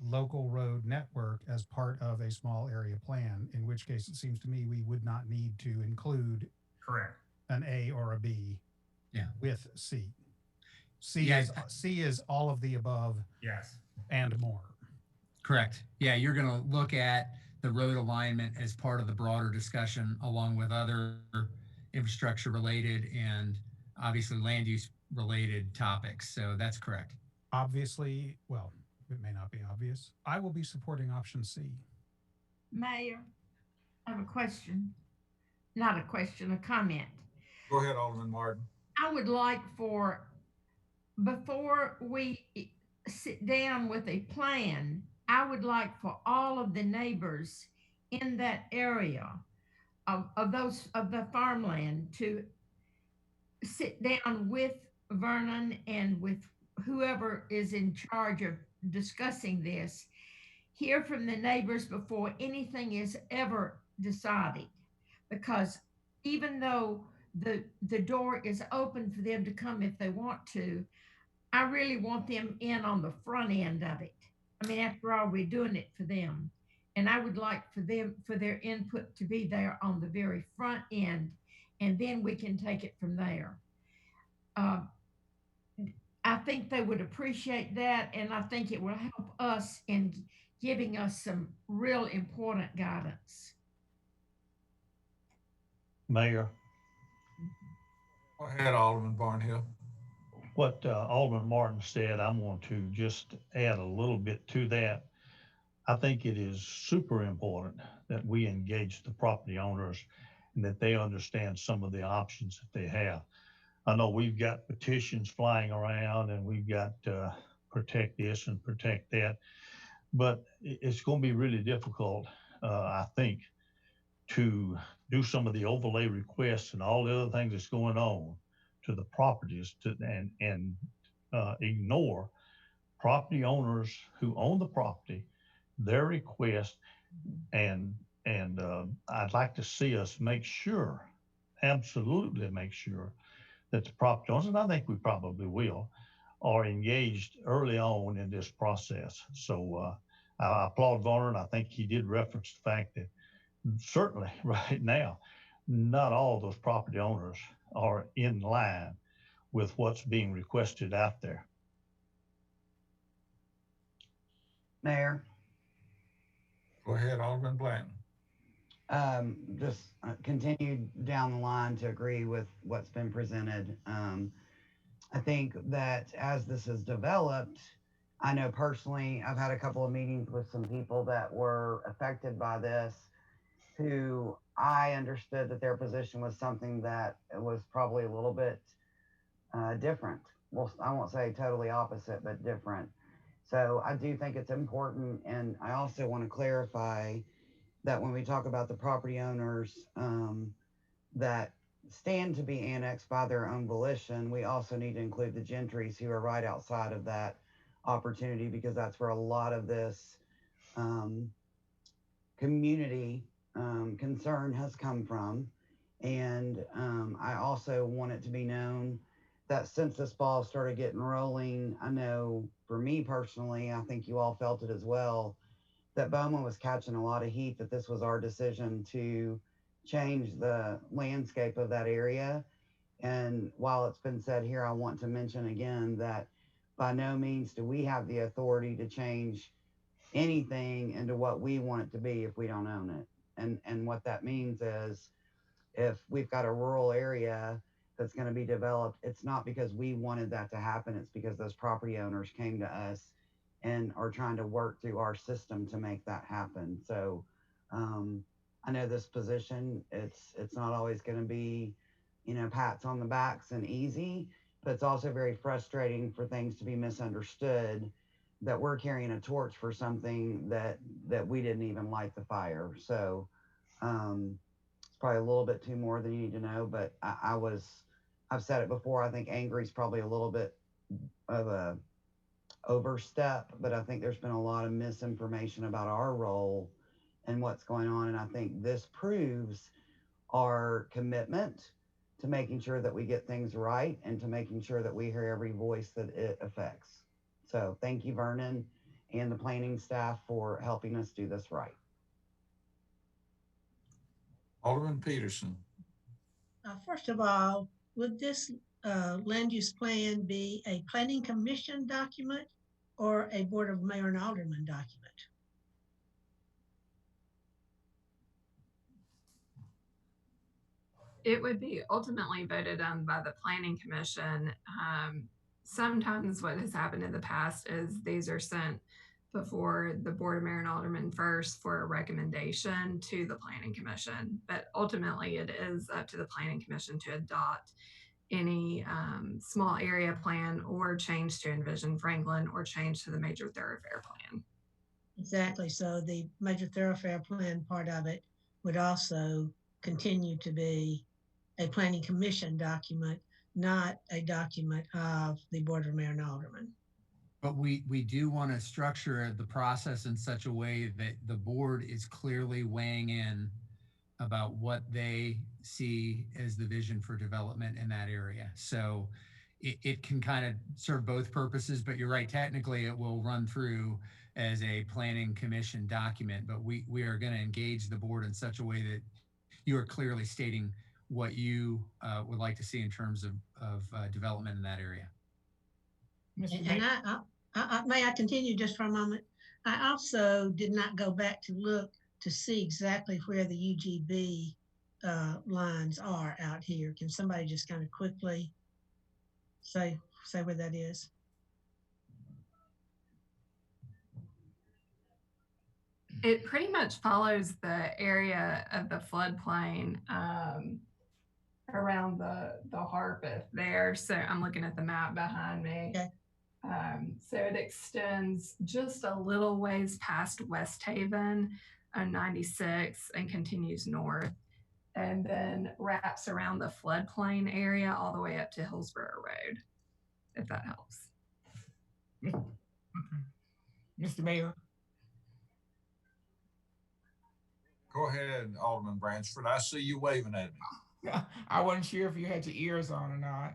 Speaker 11: local road network as part of a small area plan, in which case it seems to me we would not need to include
Speaker 15: Correct.
Speaker 11: an A or a B with C. C is all of the above.
Speaker 15: Yes.
Speaker 11: And more.
Speaker 10: Correct. Yeah, you're going to look at the road alignment as part of the broader discussion, along with other infrastructure related and obviously land use related topics. So that's correct.
Speaker 11: Obviously, well, it may not be obvious. I will be supporting option C.
Speaker 4: Mayor, I have a question. Not a question, a comment.
Speaker 2: Go ahead, Alderman Martin.
Speaker 4: I would like for, before we sit down with a plan, I would like for all of the neighbors in that area of the farmland to sit down with Vernon and with whoever is in charge of discussing this, hear from the neighbors before anything is ever decided. Because even though the door is open for them to come if they want to, I really want them in on the front end of it. I mean, after all, we're doing it for them. And I would like for them, for their input to be there on the very front end, and then we can take it from there. Um, I think they would appreciate that, and I think it will help us in giving us some real important guidance.
Speaker 3: Mayor,
Speaker 2: Go ahead, Alderman Barnhill.
Speaker 3: what Alderman Martin said, I'm going to just add a little bit to that. I think it is super important that we engage the property owners and that they understand some of the options that they have. I know we've got petitions flying around and we've got protect this and protect that, but it's going to be really difficult, I think, to do some of the overlay requests and all the other things that's going on to the properties and ignore property owners who own the property, their request, and I'd like to see us make sure, absolutely make sure, that the property owners, and I think we probably will, are engaged early on in this process. So I applaud Vernon. I think he did reference the fact that certainly right now, not all those property owners are in line with what's being requested out there.
Speaker 12: Mayor,
Speaker 2: Go ahead, Alderman Blanton.
Speaker 12: just continue down the line to agree with what's been presented. I think that as this is developed, I know personally, I've had a couple of meetings with some people that were affected by this, who I understood that their position was something that was probably a little bit different. Well, I won't say totally opposite, but different. So I do think it's important. And I also want to clarify that when we talk about the property owners that stand to be annexed by their own volition, we also need to include the Gentrys who are right outside of that opportunity, because that's where a lot of this community concern has come from. And I also want it to be known that since this ball started getting rolling, I know for me personally, I think you all felt it as well, that Bowman was catching a lot of heat, that this was our decision to change the landscape of that area. And while it's been said here, I want to mention again that by no means do we have the authority to change anything into what we want it to be if we don't own it. And what that means is, if we've got a rural area that's going to be developed, it's not because we wanted that to happen. It's because those property owners came to us and are trying to work through our system to make that happen. So I know this position, it's not always going to be, you know, pats on the backs and easy, but it's also very frustrating for things to be misunderstood, that we're carrying a torch for something that we didn't even light the fire. So it's probably a little bit too more than you need to know, but I've said it before, I think angry is probably a little bit of a overstep, but I think there's been a lot of misinformation about our role and what's going on. And I think this proves our commitment to making sure that we get things right and to making sure that we hear every voice that it affects. So thank you, Vernon, and the planning staff for helping us do this right.
Speaker 2: Alderman Peterson.
Speaker 16: First of all, would this land use plan be a planning commission document or a board of mayor and alderman document?
Speaker 17: It would be ultimately voted on by the planning commission. Sometimes what has happened in the past is these are sent before the board of mayor and alderman first for a recommendation to the planning commission, but ultimately it is up to the planning commission to adopt any small area plan or change to Envision Franklin or change to the major thoroughfare plan.
Speaker 16: Exactly. So the major thoroughfare plan part of it would also continue to be a planning commission document, not a document of the Board of Mayor and Aldermen.
Speaker 10: But we do want to structure the process in such a way that the board is clearly weighing in about what they see as the vision for development in that area. So it can kind of serve both purposes, but you're right, technically it will run through as a planning commission document, but we are going to engage the board in such a way that you are clearly stating what you would like to see in terms of development in that area.
Speaker 16: And may I continue just for a moment? I also did not go back to look to see exactly where the UGB lines are out here. Can somebody just kind of quickly say where that is?
Speaker 17: It pretty much follows the area of the floodplain around the Harpeth there. So I'm looking at the map behind me.
Speaker 16: Okay.
Speaker 17: So it extends just a little ways past West Haven on 96 and continues north, and then wraps around the floodplain area all the way up to Hillsborough Road, if that helps.
Speaker 18: Mr. Mayor.
Speaker 2: Go ahead, Alderman Bransford. I see you waving at me.
Speaker 18: I wasn't sure if you had your ears on or not.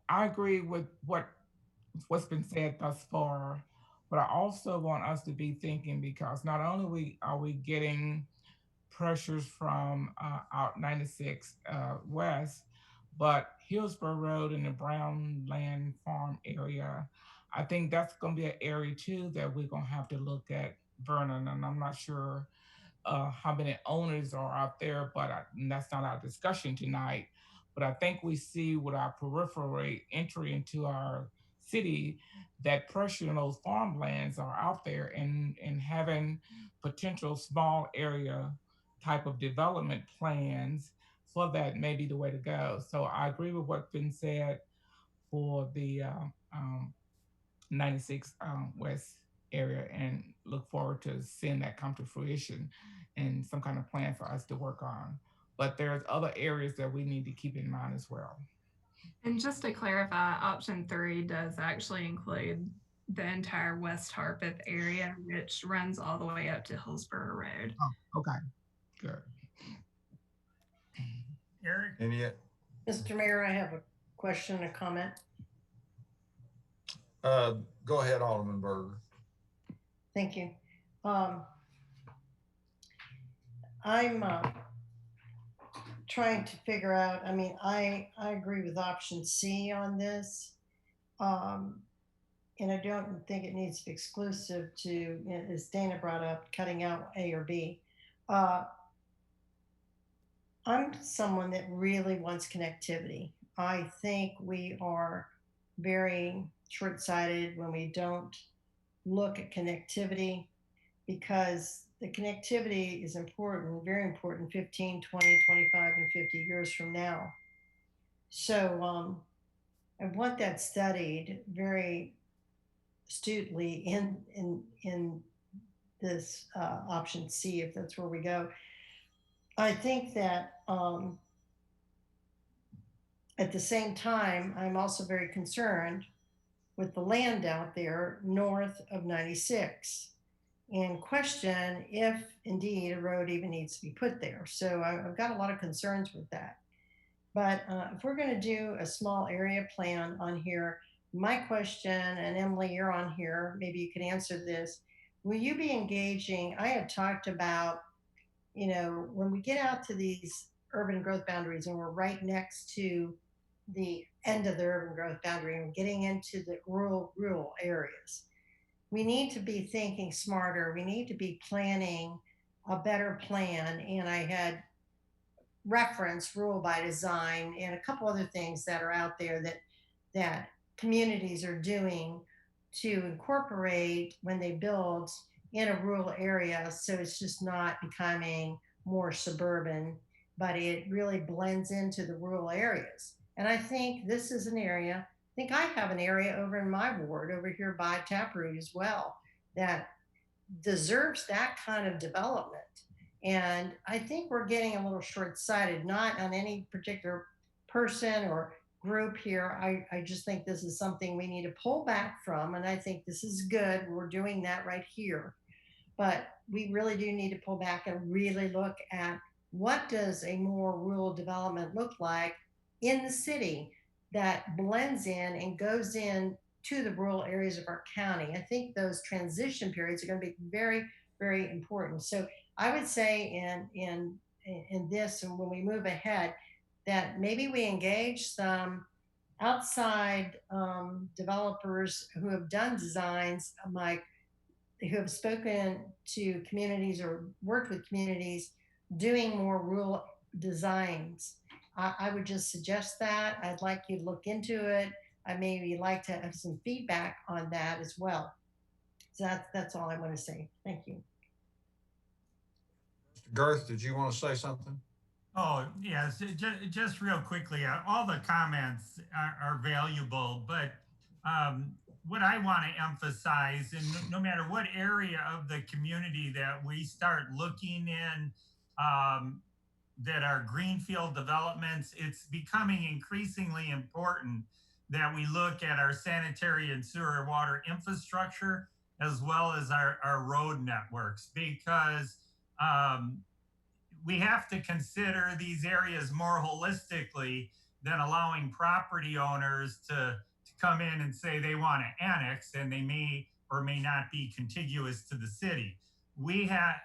Speaker 18: I agree with what's been said thus far, but I also want us to be thinking, because not only are we getting pressures from out 96 West, but Hillsborough Road and the Brown Land Farm area, I think that's going to be an area too that we're going to have to look at, Vernon, and I'm not sure how many owners are out there, but that's not our discussion tonight. But I think we see with our peripheral entry into our city that pressure in those farmlands are out there, and having potential small area type of development plans for that may be the way to go. So I agree with what's been said for the 96 West area, and look forward to seeing that come to fruition and some kind of plan for us to work on. But there's other areas that we need to keep in mind as well.
Speaker 17: And just to clarify, option 3 does actually include the entire West Harpeth area, which runs all the way up to Hillsborough Road.
Speaker 18: Oh, okay, good.
Speaker 15: Eric?
Speaker 2: And yet,
Speaker 7: Mr. Mayor, I have a question, a comment.
Speaker 2: go ahead, Alderman Berger.
Speaker 7: Thank you. I'm trying to figure out, I mean, I agree with option C on this. And I don't think it needs to be exclusive to, you know, as Dana brought up, cutting out A or B. I'm someone that really wants connectivity. I think we are very short-sighted when we don't look at connectivity, because the connectivity is important, very important, 15, 20, 25, and 50 years from now. So I want that studied very astutely in this option C, if that's where we go. I think that at the same time, I'm also very concerned with the land out there north of 96, and question if indeed a road even needs to be put there. So I've got a lot of concerns with that. But if we're going to do a small area plan on here, my question, and Emily, you're on here, maybe you can answer this. Will you be engaging? I had talked about, you know, when we get out to these urban growth boundaries and we're right next to the end of the urban growth boundary and getting into the rural areas, we need to be thinking smarter. We need to be planning a better plan. And I had referenced rural by design and a couple other things that are out there that communities are doing to incorporate when they build in a rural area, so it's just not becoming more suburban, but it really blends into the rural areas. And I think this is an area, I think I have an area over in my ward over here by Taproot as well, that deserves that kind of development. And I think we're getting a little short-sighted, not on any particular person or group here. I just think this is something we need to pull back from. And I think this is good. We're doing that right here. But we really do need to pull back and really look at what does a more rural development look like in the city that blends in and goes in to the rural areas of our county. I think those transition periods are going to be very, very important. So I would say in this, and when we move ahead, that maybe we engage some outside developers who have done designs, like who have spoken to communities or worked with communities doing more rural designs. I would just suggest that. I'd like you to look into it. I maybe like to have some feedback on that as well. So that's all I want to say. Thank you.
Speaker 2: Mr. Girth, did you want to say something?
Speaker 15: Oh, yes, just real quickly, all the comments are valuable, but what I want to emphasize, and no matter what area of the community that we start looking in, that are greenfield developments, it's becoming increasingly important that we look at our sanitary and sewer water infrastructure as well as our road networks, because we have to consider these areas more holistically than allowing property owners to come in and say they want to annex, and they may or may not be contiguous to the city. We have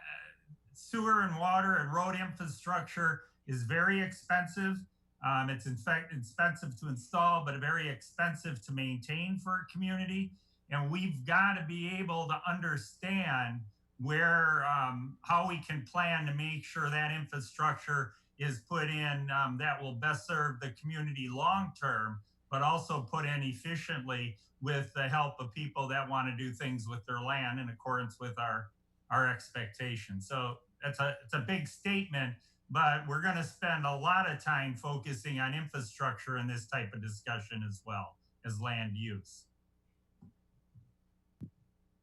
Speaker 15: sewer and water and road infrastructure is very expensive. It's in fact expensive to install, but very expensive to maintain for a community. And we've got to be able to understand where, how we can plan to make sure that infrastructure is put in that will best serve the community long-term, but also put in efficiently with the help of people that want to do things with their land in accordance with our expectations. So it's a big statement, but we're going to spend a lot of time focusing on infrastructure in this type of discussion as well as land use.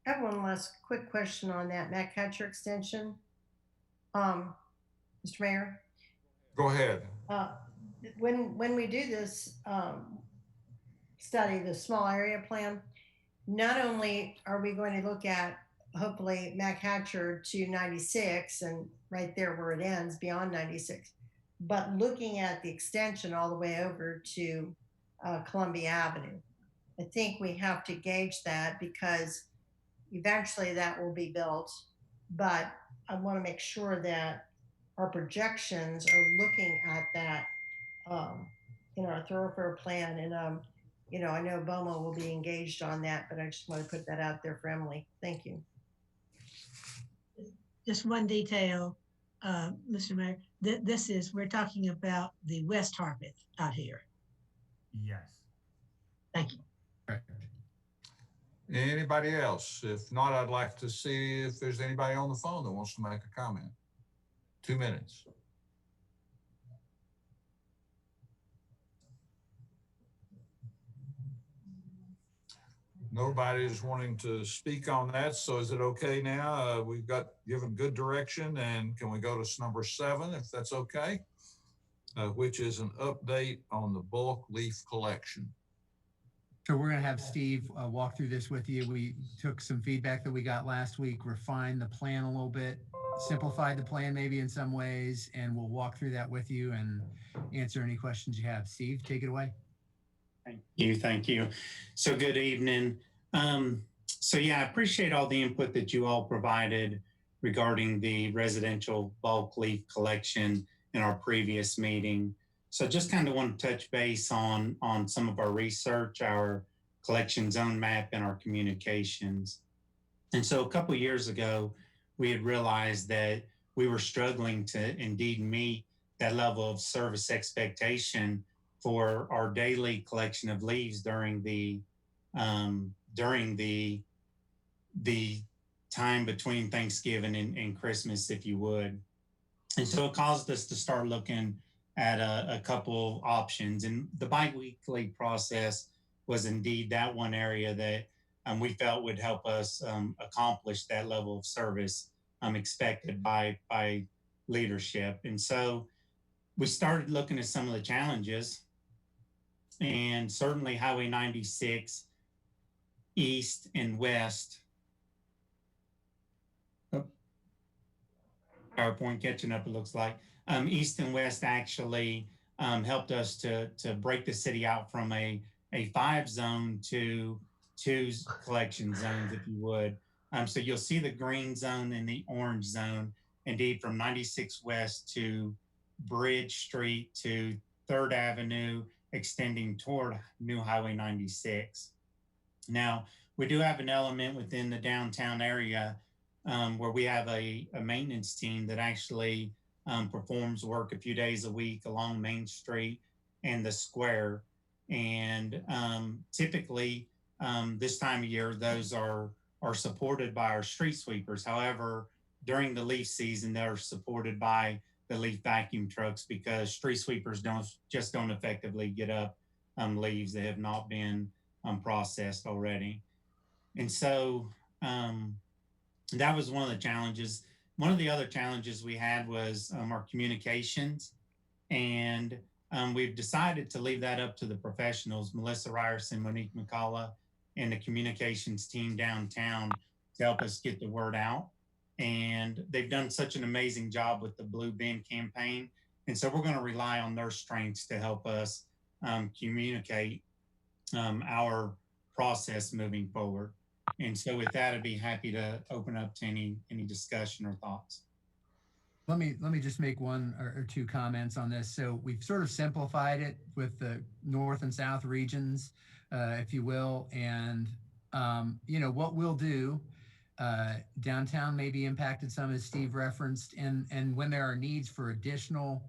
Speaker 7: I have one last quick question on that Matt Catcher extension. Mr. Mayor?
Speaker 2: Go ahead.
Speaker 7: When we do this study, the small area plan, not only are we going to look at hopefully Mac Hatcher to 96 and right there where it ends beyond 96, but looking at the extension all the way over to Columbia Avenue. I think we have to gauge that because eventually that will be built, but I want to make sure that our projections are looking at that in our thoroughfare plan. And, you know, I know BOMA will be engaged on that, but I just want to put that out there for Emily. Thank you.
Speaker 16: Just one detail, Mr. Mayor, we're talking about the West Harpeth out here.
Speaker 15: Yes.
Speaker 16: Thank you.
Speaker 2: Anybody else? If not, I'd like to see if there's anybody on the phone that wants to make a comment. 2 minutes. Nobody's wanting to speak on that. So is it okay now? We've got given good direction, and can we go to number 7, if that's okay? Which is an update on the bulk leaf collection.
Speaker 10: So we're going to have Steve walk through this with you. We took some feedback that we got last week, refined the plan a little bit, simplified the plan maybe in some ways, and we'll walk through that with you and answer any questions you have. Steve, take it away.
Speaker 19: Thank you. So good evening. So yeah, I appreciate all the input that you all provided regarding the residential bulk leaf collection in our previous meeting. So just kind of want to touch base on some of our research, our collection zone map, and our communications. And so a couple of years ago, we had realized that we were struggling to indeed meet that level of service expectation for our daily collection of leaves during the time between Thanksgiving and Christmas, if you would. And so it caused us to start looking at a couple of options. And the biweekly process was indeed that one area that we felt would help us accomplish that level of service expected by leadership. And so we started looking at some of the challenges, and certainly Highway 96 east and west. PowerPoint catching up, it looks like. East and west actually helped us to break the city out from a 5 zone to 2 collection zones, if you would. So you'll see the green zone and the orange zone, indeed from 96 West to Bridge Street to 3rd Avenue, extending toward New Highway 96. Now, we do have an element within the downtown area where we have a maintenance team that actually performs work a few days a week along Main Street and the square. And typically, this time of year, those are supported by our street sweepers. However, during the leaf season, they're supported by the leaf vacuum trucks because street sweepers don't effectively get up leaves that have not been processed already. And so that was one of the challenges. One of the other challenges we had was our communications, and we've decided to leave that up to the professionals, Melissa Ryerson, Monique McCullough, and the communications team downtown to help us get the word out. And they've done such an amazing job with the Blue Bin campaign. And so we're going to rely on their strengths to help us communicate our process moving forward. And so with that, I'd be happy to open up to any discussion or thoughts.
Speaker 10: Let me just make one or two comments on this. So we've sort of simplified it with the north and south regions, if you will. And, what we'll do, downtown may be impacted some, as Steve referenced, and when there are needs for additional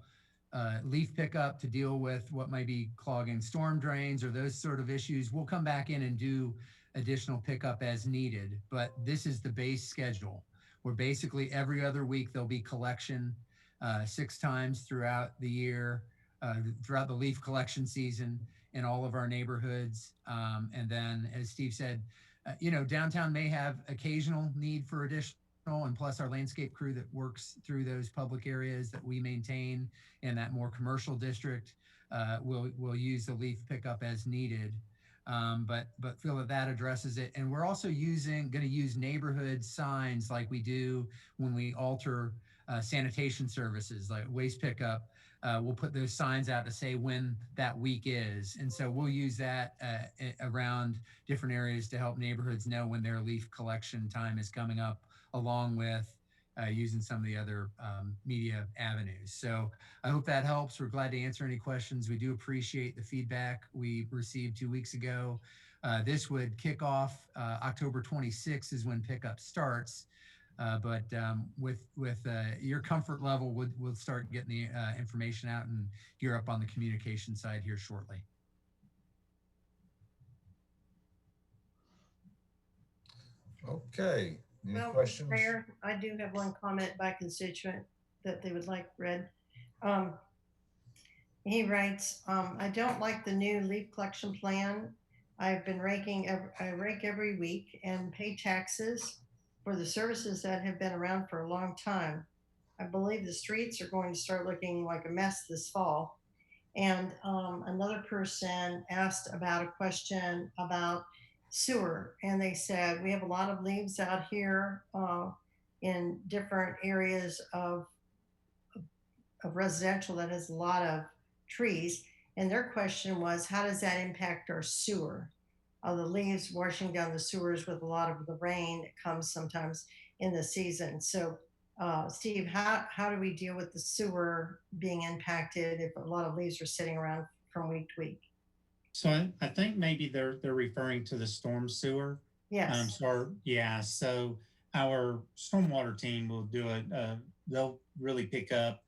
Speaker 10: leaf pickup to deal with what might be clogging storm drains or those sort of issues, we'll come back in and do additional pickup as needed. But this is the base schedule, where basically every other week there'll be collection 6 times throughout the year, throughout the leaf collection season in all of our neighborhoods. And then, as Steve said, downtown may have occasional need for additional, and plus our landscape crew that works through those public areas that we maintain in that more commercial district will use the leaf pickup as needed. But feel that addresses it. And we're also going to use neighborhood signs like we do when we alter sanitation services, like waste pickup. We'll put those signs out to say when that week is. And so we'll use that around different areas to help neighborhoods know when their leaf collection time is coming up, along with using some of the other media avenues. So I hope that helps. We're glad to answer any questions. We do appreciate the feedback we received 2 weeks ago. This would kick off October 26th is when pickup starts. But with your comfort level, we'll start getting the information out and gear up on the communication side here shortly.
Speaker 2: Okay. Any
Speaker 7: Well,
Speaker 2: questions?
Speaker 7: Mayor, I do have one comment by constituent that they would like read. He writes, I don't like the new leaf collection plan. I've been I rake every week and pay taxes for the services that have been around for a long time. I believe the streets are going to start looking like a mess this fall. And another person asked about a question about sewer, and they said we have a lot of leaves out here in different areas of residential that has a lot of trees, and their question was, how does that impact our sewer? The leaves washing down the sewers with a lot of the rain that comes sometimes in the season. So Steve, how do we deal with the sewer being impacted if a lot of leaves are sitting around from week to week?
Speaker 19: So I think maybe they're referring to the storm sewer.
Speaker 7: Yes.
Speaker 19: So our stormwater team will do they'll really pick up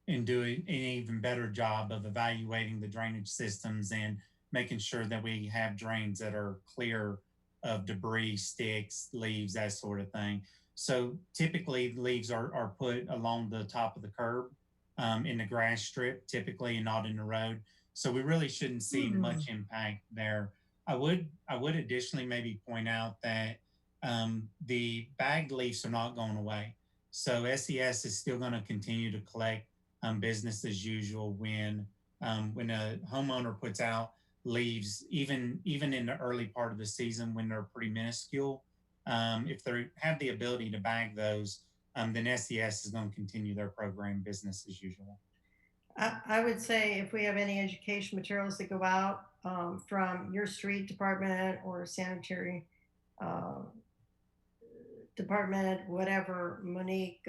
Speaker 19: and do an even better job of evaluating the drainage systems and making sure that we have drains that are clear of debris, sticks, leaves, that sort of thing. So typically leaves are put along the top of the curb in the grass strip, typically, and not in the road. So we really shouldn't see much impact there. I would additionally maybe point out that the bagged leaves are not going away. So SES is still going to continue to collect business as usual when a homeowner puts out leaves, even in the early part of the season when they're pretty minuscule. If they have the ability to bag those, then SES is going to continue their program business as usual.
Speaker 7: I would say if we have any education materials that go out from your street department or sanitary department, whatever, Monique,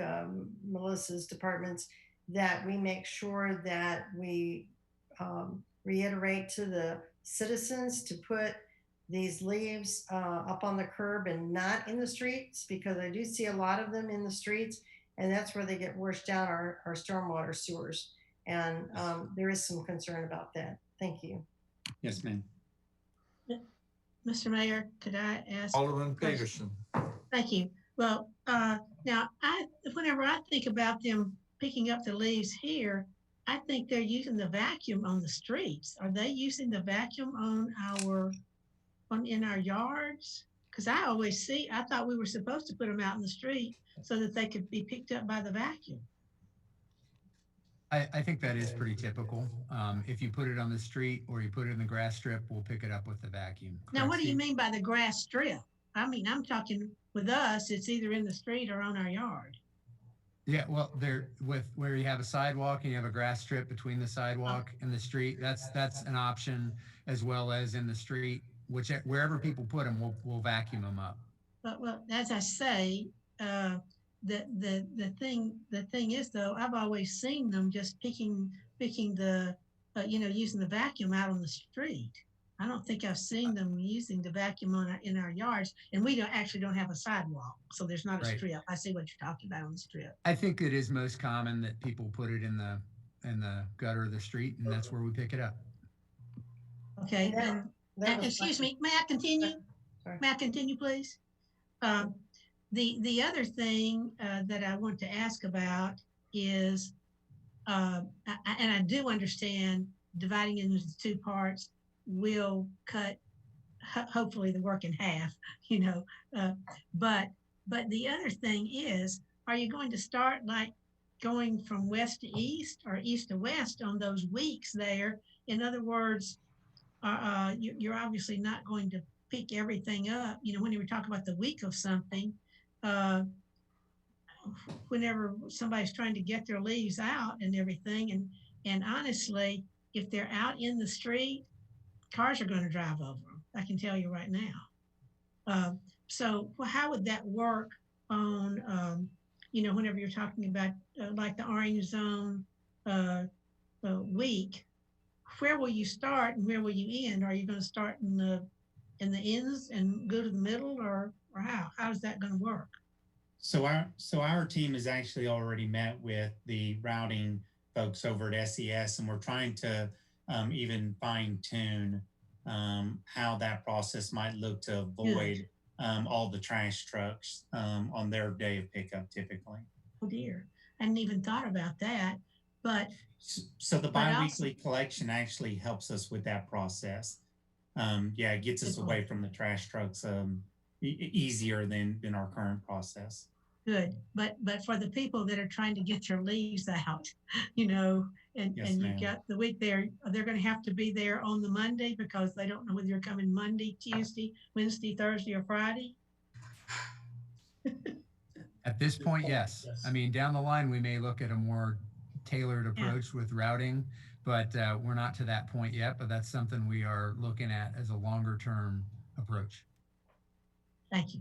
Speaker 7: Melissa's departments, that we make sure that we reiterate to the citizens to put these leaves up on the curb and not in the streets, because I do see a lot of them in the streets, and that's where they get washed down our stormwater sewers. And there is some concern about that. Thank you.
Speaker 19: Yes, ma'am.
Speaker 16: Mr. Mayor, could I ask?
Speaker 2: Alderman Peterson.
Speaker 16: Thank you. Well, now whenever I think about them picking up the leaves here, I think they're using the vacuum on the streets. Are they using the vacuum in our yards? Because I thought we were supposed to put them out in the street so that they could be picked up by the vacuum.
Speaker 10: I think that is pretty typical. If you put it on the street or you put it in the grass strip, we'll pick it up with the vacuum.
Speaker 16: Now, what do you mean by the grass strip? I mean, I'm talking with us, it's either in the street or on our yard.
Speaker 10: Yeah, well, where you have a sidewalk and you have a grass strip between the sidewalk and the street, that's an option, as well as in the street, wherever people put them, we'll vacuum them up.
Speaker 16: But well, as I say, the thing is though, I've always seen them just picking the using the vacuum out on the street. I don't think I've seen them using the vacuum in our yards, and we don't have a sidewalk, so there's not a strip. I see what you're talking about on the strip.
Speaker 10: I think it is most common that people put it in the gutter of the street, and that's where we pick it up.
Speaker 16: Okay, and excuse me, may I continue?
Speaker 7: Sorry.
Speaker 16: May I continue, please? The other thing that I want to ask about is, and I do understand dividing it into two parts will cut hopefully the work in half, but the other thing is, are you going to start like going from west to east or east to west on those weeks there? In other words, you're obviously not going to pick everything up. When you talk about the week of something, whenever somebody's trying to get their leaves out and everything, and honestly, if they're out in the street, cars are going to drive over them. I can tell you right now. So how would that work on, whenever you're talking about like the orange zone week, where will you start and where will you end? Are you going to start in the ends and go to the middle, or how's that going to work?
Speaker 19: So our team has actually already met with the routing folks over at SES, and we're trying to even fine tune how that process might look to avoid all the trash trucks on their day of pickup typically.
Speaker 16: Oh dear, I hadn't even thought about that. But
Speaker 19: so the biweekly collection actually helps us with that process. It gets us away from the trash trucks easier than our current process.
Speaker 16: Good, but for the people that are trying to get their leaves out, and you've got the week there, they're going to have to be there on the Monday because they don't know whether you're coming Monday, Tuesday, Wednesday, Thursday, or Friday.
Speaker 10: At this point, yes. I mean, down the line, we may look at a more tailored approach with routing, but we're not to that point yet, but that's something we are looking at as a longer term approach.
Speaker 16: Thank you.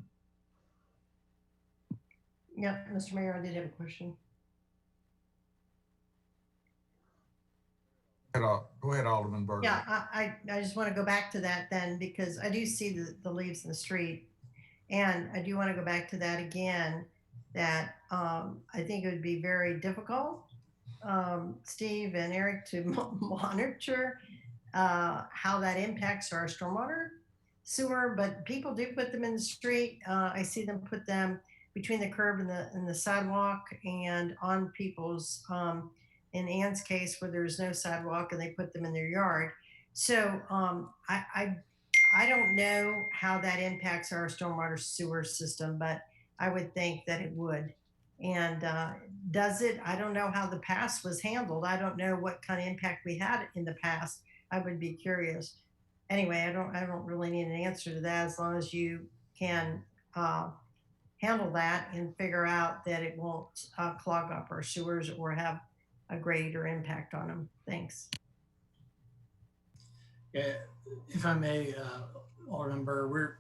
Speaker 7: Yeah, Mr. Mayor, I did have a question.
Speaker 2: Go ahead, Alderman Berger.
Speaker 7: Yeah, I just want to go back to that then, because I do see the leaves in the street. And I do want to go back to that again, that I think it would be very difficult, Steve and Eric, to monitor how that impacts our stormwater sewer, but people do put them in the street. I see them put them between the curb and the sidewalk, and on people's, in Ann's case, where there's no sidewalk, and they put them in their yard. So I I don't know how that impacts our stormwater sewer system, but I would think that it would. And does it? I don't know how the past was handled. I don't know what kind of impact we had in the past. I would be curious. Anyway, I don't really need an answer to that as long as you can handle that and figure out that it won't clog up our sewers or have a greater impact on them. Thanks.
Speaker 20: Yeah, if I may, Alderman Burr,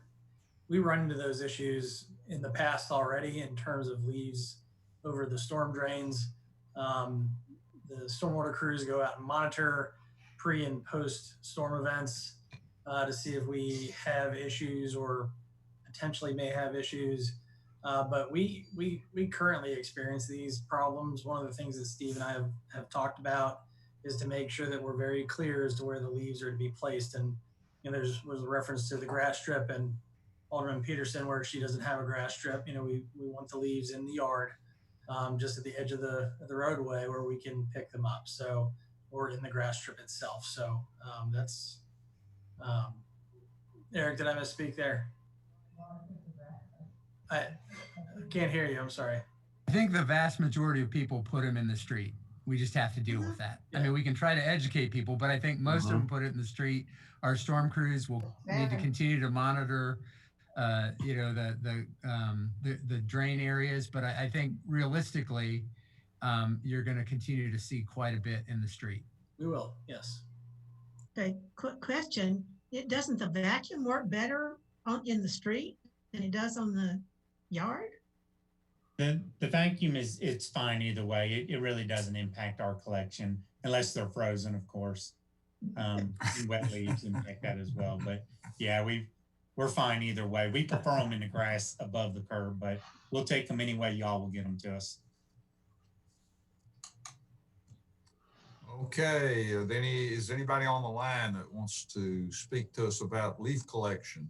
Speaker 20: we run into those issues in the past already in terms of leaves over the storm drains. The stormwater crews go out and monitor pre and post storm events to see if we have issues or potentially may have issues. But we currently experience these problems. One of the things that Steve and I have talked about is to make sure that we're very clear as to where the leaves are to be placed. And was a reference to the grass strip and Alderman Peterson where she doesn't have a grass strip. We want the leaves in the yard, just at the edge of the roadway where we can pick them up. So, or in the grass strip itself. So that's, Eric, did I misspeak there? I can't hear you. I'm sorry.
Speaker 10: I think the vast majority of people put them in the street. We just have to deal with that. I mean, we can try to educate people, but I think most of them put it in the street. Our storm crews will need to continue to monitor, the drain areas. But I think realistically, you're going to continue to see quite a bit in the street.
Speaker 20: We will, yes.
Speaker 16: Okay, quick question. Doesn't the vacuum work better in the street than it does on the yard?
Speaker 19: The vacuum it's fine either way. It really doesn't impact our collection unless they're frozen, of course. Wet leaves impact that as well. But yeah, we're fine either way. We prefer them in the grass above the curb, but we'll take them any way y'all will get them to us.
Speaker 2: Okay, is anybody on the line that wants to speak to us about leaf collection?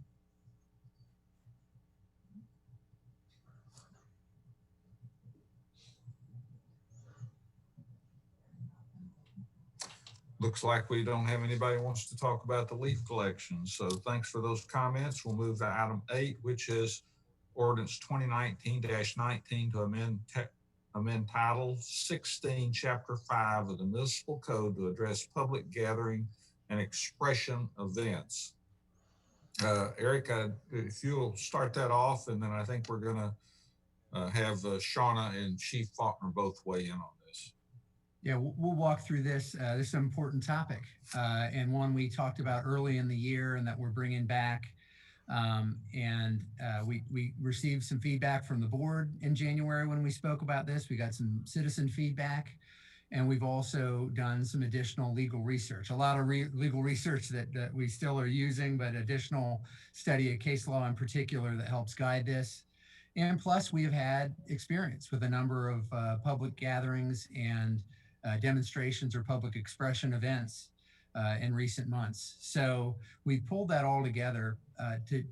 Speaker 2: Looks like we don't have anybody who wants to talk about the leaf collection. So thanks for those comments. We'll move to item 8, which is ordinance 2019-19 to amend Title 16, Chapter 5 of the Municipal Code to address public gathering and expression events. Eric, if you'll start that off, and then I think we're going to have Shauna and Chief Faulkner both weigh in on this.
Speaker 10: Yeah, we'll walk through this. This is an important topic and one we talked about early in the year and that we're bringing back. We received some feedback from the board in January when we spoke about this. We got some citizen feedback, and we've also done some additional legal research, a lot of legal research that we still are using, but additional study of case law in particular that helps guide this. And plus, we have had experience with a number of public gatherings and demonstrations or public expression events in recent months. So we pulled that all together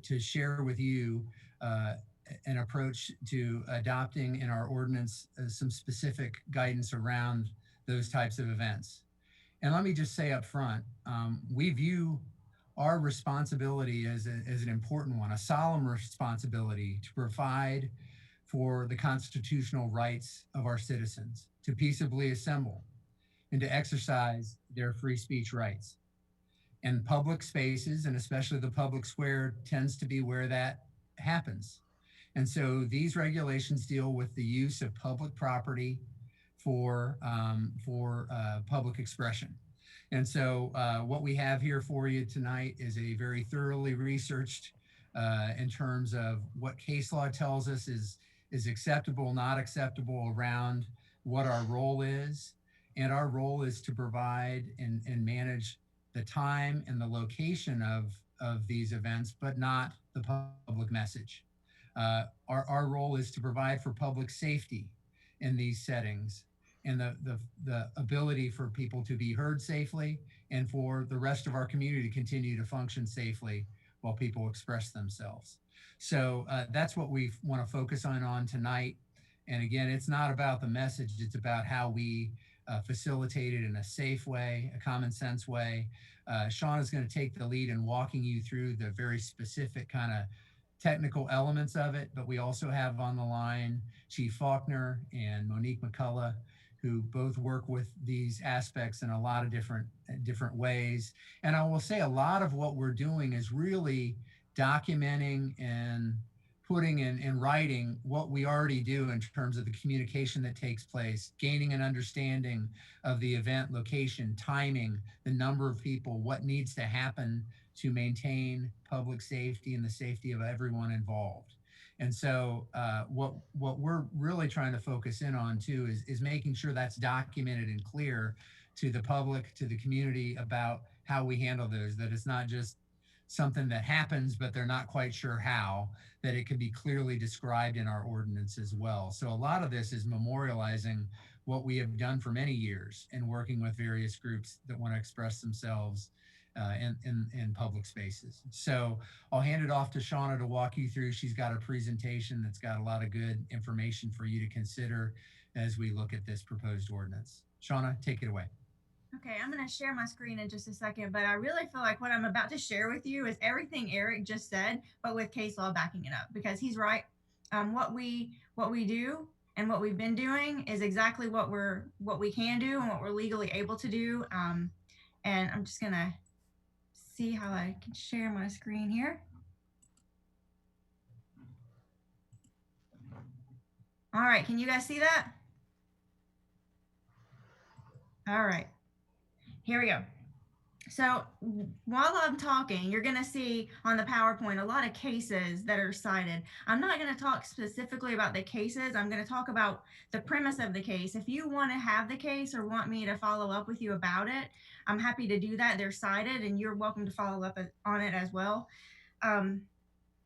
Speaker 10: to share with you an approach to adopting in our ordinance some specific guidance around those types of events. And let me just say up front, we view our responsibility as an important one, a solemn responsibility to provide for the constitutional rights of our citizens to peaceably assemble and to exercise their free speech rights. And public spaces, and especially the public square, tends to be where that happens. And so these regulations deal with the use of public property for public expression. And so what we have here for you tonight is a very thoroughly researched in terms of what case law tells us is acceptable, not acceptable around what our role is. And our role is to provide and manage the time and the location of these events, but not the public message. Our role is to provide for public safety in these settings and the ability for people to be heard safely and for the rest of our community to continue to function safely while people express themselves. So that's what we want to focus on tonight. And again, it's not about the message, it's about how we facilitated in a safe way, a common sense way. Sean is going to take the lead in walking you through the very specific kind of technical elements of it, but we also have on the line Chief Faulkner and Monique McCullough, who both work with these aspects in a lot of different ways. And I will say a lot of what we're doing is really documenting and putting in writing what we already do in terms of the communication that takes place, gaining an understanding of the event location, timing, the number of people, what needs to happen to maintain public safety and the safety of everyone involved. And so what we're really trying to focus in on too is making sure that's documented and clear to the public, to the community about how we handle those, that it's not just something that happens, but they're not quite sure how, that it can be clearly described in our ordinance as well. So a lot of this is memorializing what we have done for many years and working with various groups that want to express themselves in public spaces. So I'll hand it off to Shauna to walk you through. She's got a presentation that's got a lot of good information for you to consider as we look at this proposed ordinance. Shauna, take it away.
Speaker 21: Okay, I'm going to share my screen in just a second, but I really feel like what I'm about to share with you is everything Eric just said, but with case law backing it up, because he's right. What we do and what we've been doing is exactly what we can do and what we're legally able to do. And I'm just going to see how I can share my screen here. All right, can you guys see that? All right. Here we go. So while I'm talking, you're going to see on the PowerPoint a lot of cases that are cited. I'm not going to talk specifically about the cases. I'm going to talk about the premise of the case. If you want to have the case or want me to follow up with you about it, I'm happy to do that. They're cited and you're welcome to follow up on it as well.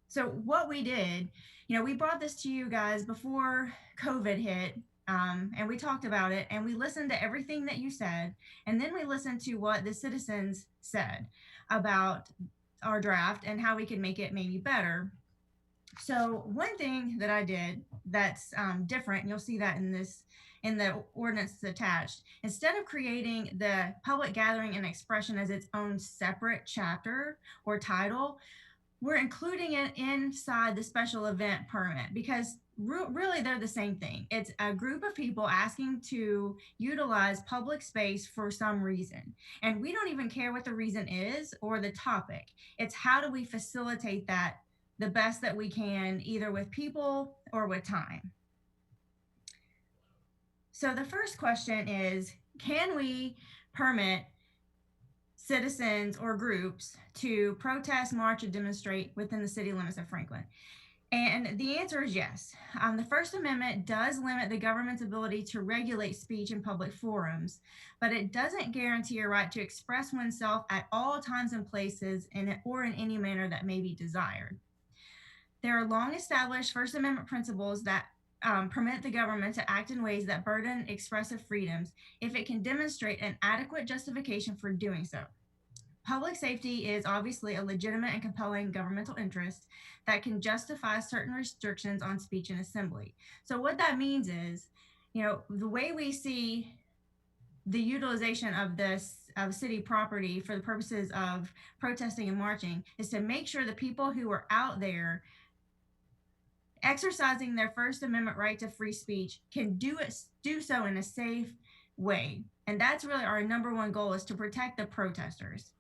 Speaker 21: So what we did, we brought this to you guys before COVID hit. And we talked about it and we listened to everything that you said. And then we listened to what the citizens said about our draft and how we could make it maybe better. So one thing that I did that's different, and you'll see that in the ordinance that's attached, instead of creating the public gathering and expression as its own separate chapter or title, we're including it inside the special event permit because really they're the same thing. It's a group of people asking to utilize public space for some reason. And we don't even care what the reason is or the topic. It's how do we facilitate that the best that we can, either with people or with time. So the first question is, can we permit citizens or groups to protest, march, and demonstrate within the city limits of Franklin? And the answer is yes. The First Amendment does limit the government's ability to regulate speech in public forums, but it doesn't guarantee a right to express oneself at all times and places or in any manner that may be desired. There are long established First Amendment principles that permit the government to act in ways that burden expressive freedoms if it can demonstrate an adequate justification for doing so. Public safety is obviously a legitimate and compelling governmental interest that can justify certain restrictions on speech and assembly. So what that means is, the way we see the utilization of city property for the purposes of protesting and marching is to make sure the people who are out there exercising their First Amendment right to free speech can do so in a safe way. And that's really our number one goal, is to protect the protesters.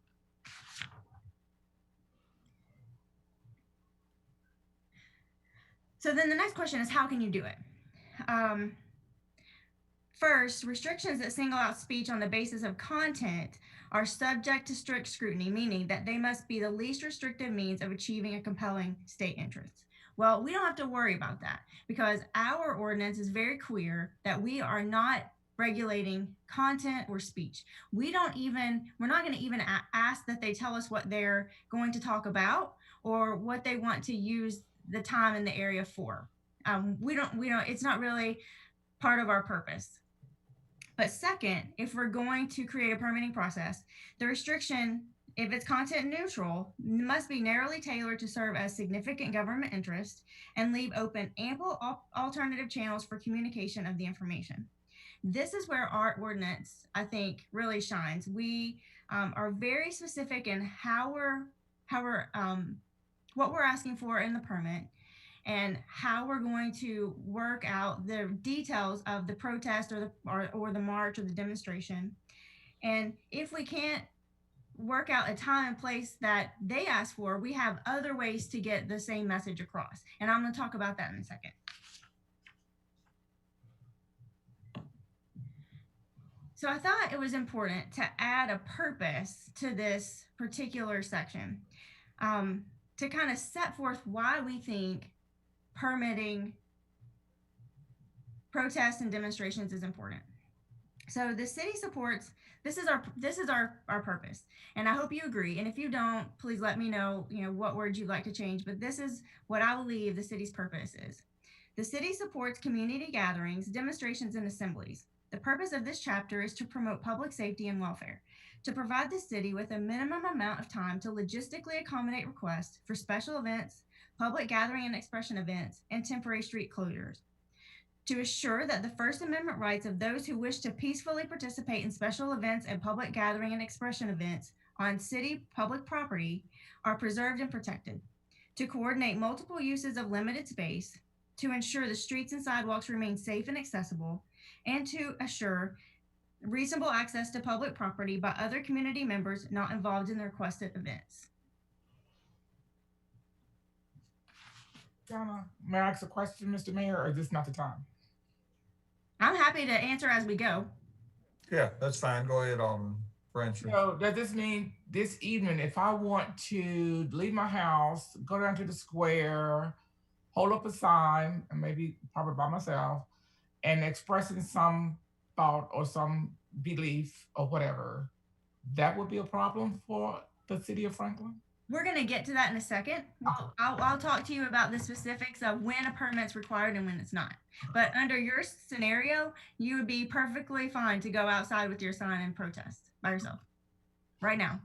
Speaker 21: So then the next question is, how can you do it? First, restrictions that single out speech on the basis of content are subject to strict scrutiny, meaning that they must be the least restrictive means of achieving a compelling state interest. Well, we don't have to worry about that because our ordinance is very clear that we are not regulating content or speech. We're not going to even ask that they tell us what they're going to talk about or what they want to use the time in the area for. It's not really part of our purpose. But second, if we're going to create a permitting process, the restriction, if it's content neutral, must be narrowly tailored to serve as significant government interest and leave open ample alternative channels for communication of the information. This is where our ordinance, I think, really shines. We are very specific in what we're asking for in the permit and how we're going to work out the details of the protest or the march or the demonstration. And if we can't work out a time and place that they ask for, we have other ways to get the same message across. And I'm going to talk about that in a second. So I thought it was important to add a purpose to this particular section, to kind of set forth why we think permitting protests and demonstrations is important. So the city supports, this is our purpose, and I hope you agree. And if you don't, please let me know, what words you'd like to change, but this is what I believe the city's purpose is. The city supports community gatherings, demonstrations, and assemblies. The purpose of this chapter is to promote public safety and welfare, to provide the city with a minimum amount of time to logistically accommodate requests for special events, public gathering and expression events, and temporary street closures, to assure that the First Amendment rights of those who wish to peacefully participate in special events and public gathering and expression events on city public property are preserved and protected, to coordinate multiple uses of limited space, to ensure the streets and sidewalks remain safe and accessible, and to assure reasonable access to public property by other community members not involved in the requested events.
Speaker 18: Donna, may I ask a question, Mr. Mayor, or is this not the time?
Speaker 21: I'm happy to answer as we go.
Speaker 2: Yeah, that's fine. Go ahead on, French.
Speaker 18: So does this mean this evening, if I want to leave my house, go down to the square, hold up a sign, and maybe probably by myself, and expressing some thought or some belief or whatever, that would be a problem for the city of Franklin?
Speaker 21: We're going to get to that in a second. I'll talk to you about the specifics of when a permit's required and when it's not. But under your scenario, you would be perfectly fine to go outside with your sign and protest by yourself right now.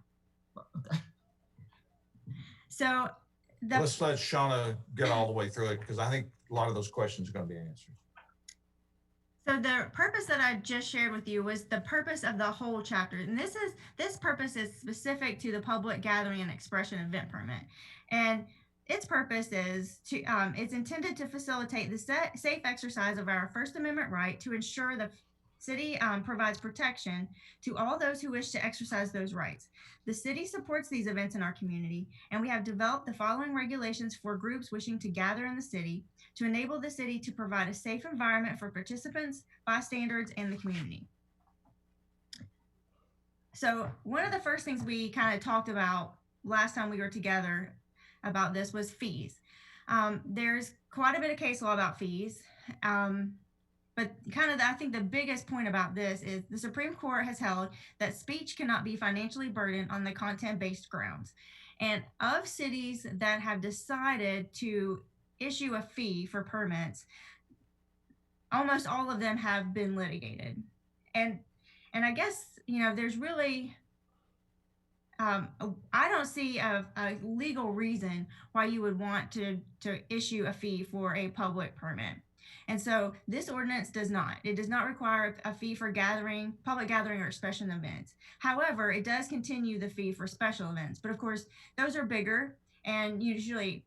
Speaker 18: Okay.
Speaker 21: So
Speaker 2: let's let Shauna get all the way through it, because I think a lot of those questions are going to be answered.
Speaker 21: So the purpose that I just shared with you was the purpose of the whole chapter. And this purpose is specific to the public gathering and expression event permit. And its purpose is to, it's intended to facilitate the safe exercise of our First Amendment right to ensure the city provides protection to all those who wish to exercise those rights. The city supports these events in our community, and we have developed the following regulations for groups wishing to gather in the city to enable the city to provide a safe environment for participants, bystanders, and the community. So one of the first things we kind of talked about last time we were together about this was fees. There's quite a bit of case law about fees. But I think the biggest point about this is the Supreme Court has held that speech cannot be financially burdened on the content-based grounds. And of cities that have decided to issue a fee for permits, almost all of them have been litigated. And I guess, there's really, I don't see a legal reason why you would want to issue a fee for a public permit. And so this ordinance does not. It does not require a fee for public gathering or expression events. However, it does continue the fee for special events. But of course, those are bigger and usually,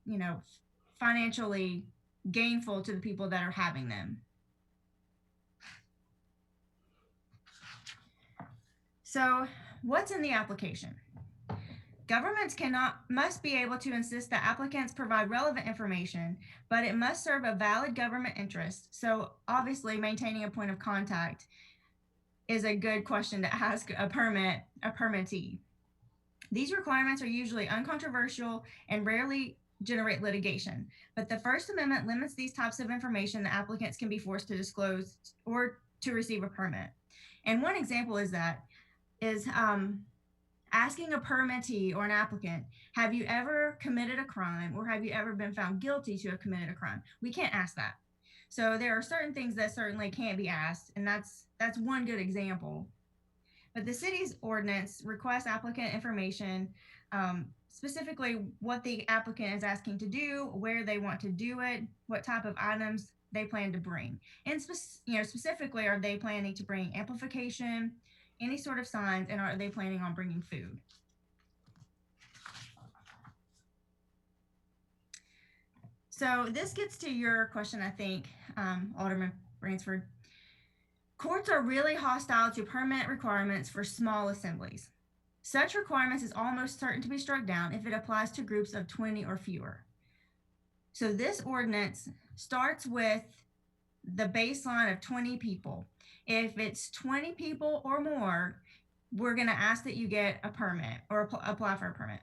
Speaker 21: financially gainful to the people that are having them. So what's in the application? Governments must be able to insist that applicants provide relevant information, but it must serve a valid government interest. So obviously maintaining a point of contact is a good question to ask a permittee. These requirements are usually uncontroversial and rarely generate litigation, but the First Amendment limits these types of information that applicants can be forced to disclose or to receive a permit. And one example is asking a permittee or an applicant, have you ever committed a crime or have you ever been found guilty to have committed a crime? We can't ask that. So there are certain things that certainly can't be asked, and that's one good example. But the city's ordinance requests applicant information, specifically what the applicant is asking to do, where they want to do it, what type of items they plan to bring. And specifically, are they planning to bring amplification, any sort of signs, and are they planning on bringing food? So this gets to your question, I think, Alderman Bransford. Courts are really hostile to permit requirements for small assemblies. Such requirements is almost certain to be struck down if it applies to groups of 20 or fewer. So this ordinance starts with the baseline of 20 people. If it's 20 people or more, we're going to ask that you get a permit or apply for a permit.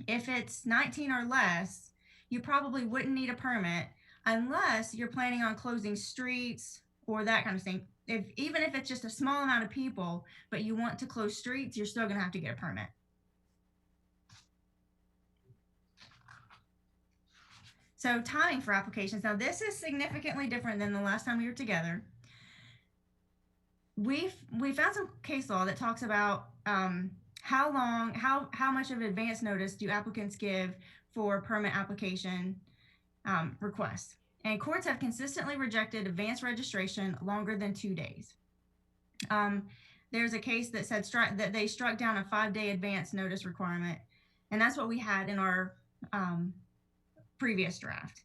Speaker 21: If it's 19 or less, you probably wouldn't need a permit unless you're planning on closing streets or that kind of thing. Even if it's just a small amount of people, but you want to close streets, you're still going to have to get a permit. So timing for applications. Now this is significantly different than the last time we were together. We found some case law that talks about how much of advance notice do applicants give for permit application requests. And courts have consistently rejected advance registration longer than 2 days. There's a case that said that they struck down a 5-day advance notice requirement, and that's what we had in our previous draft.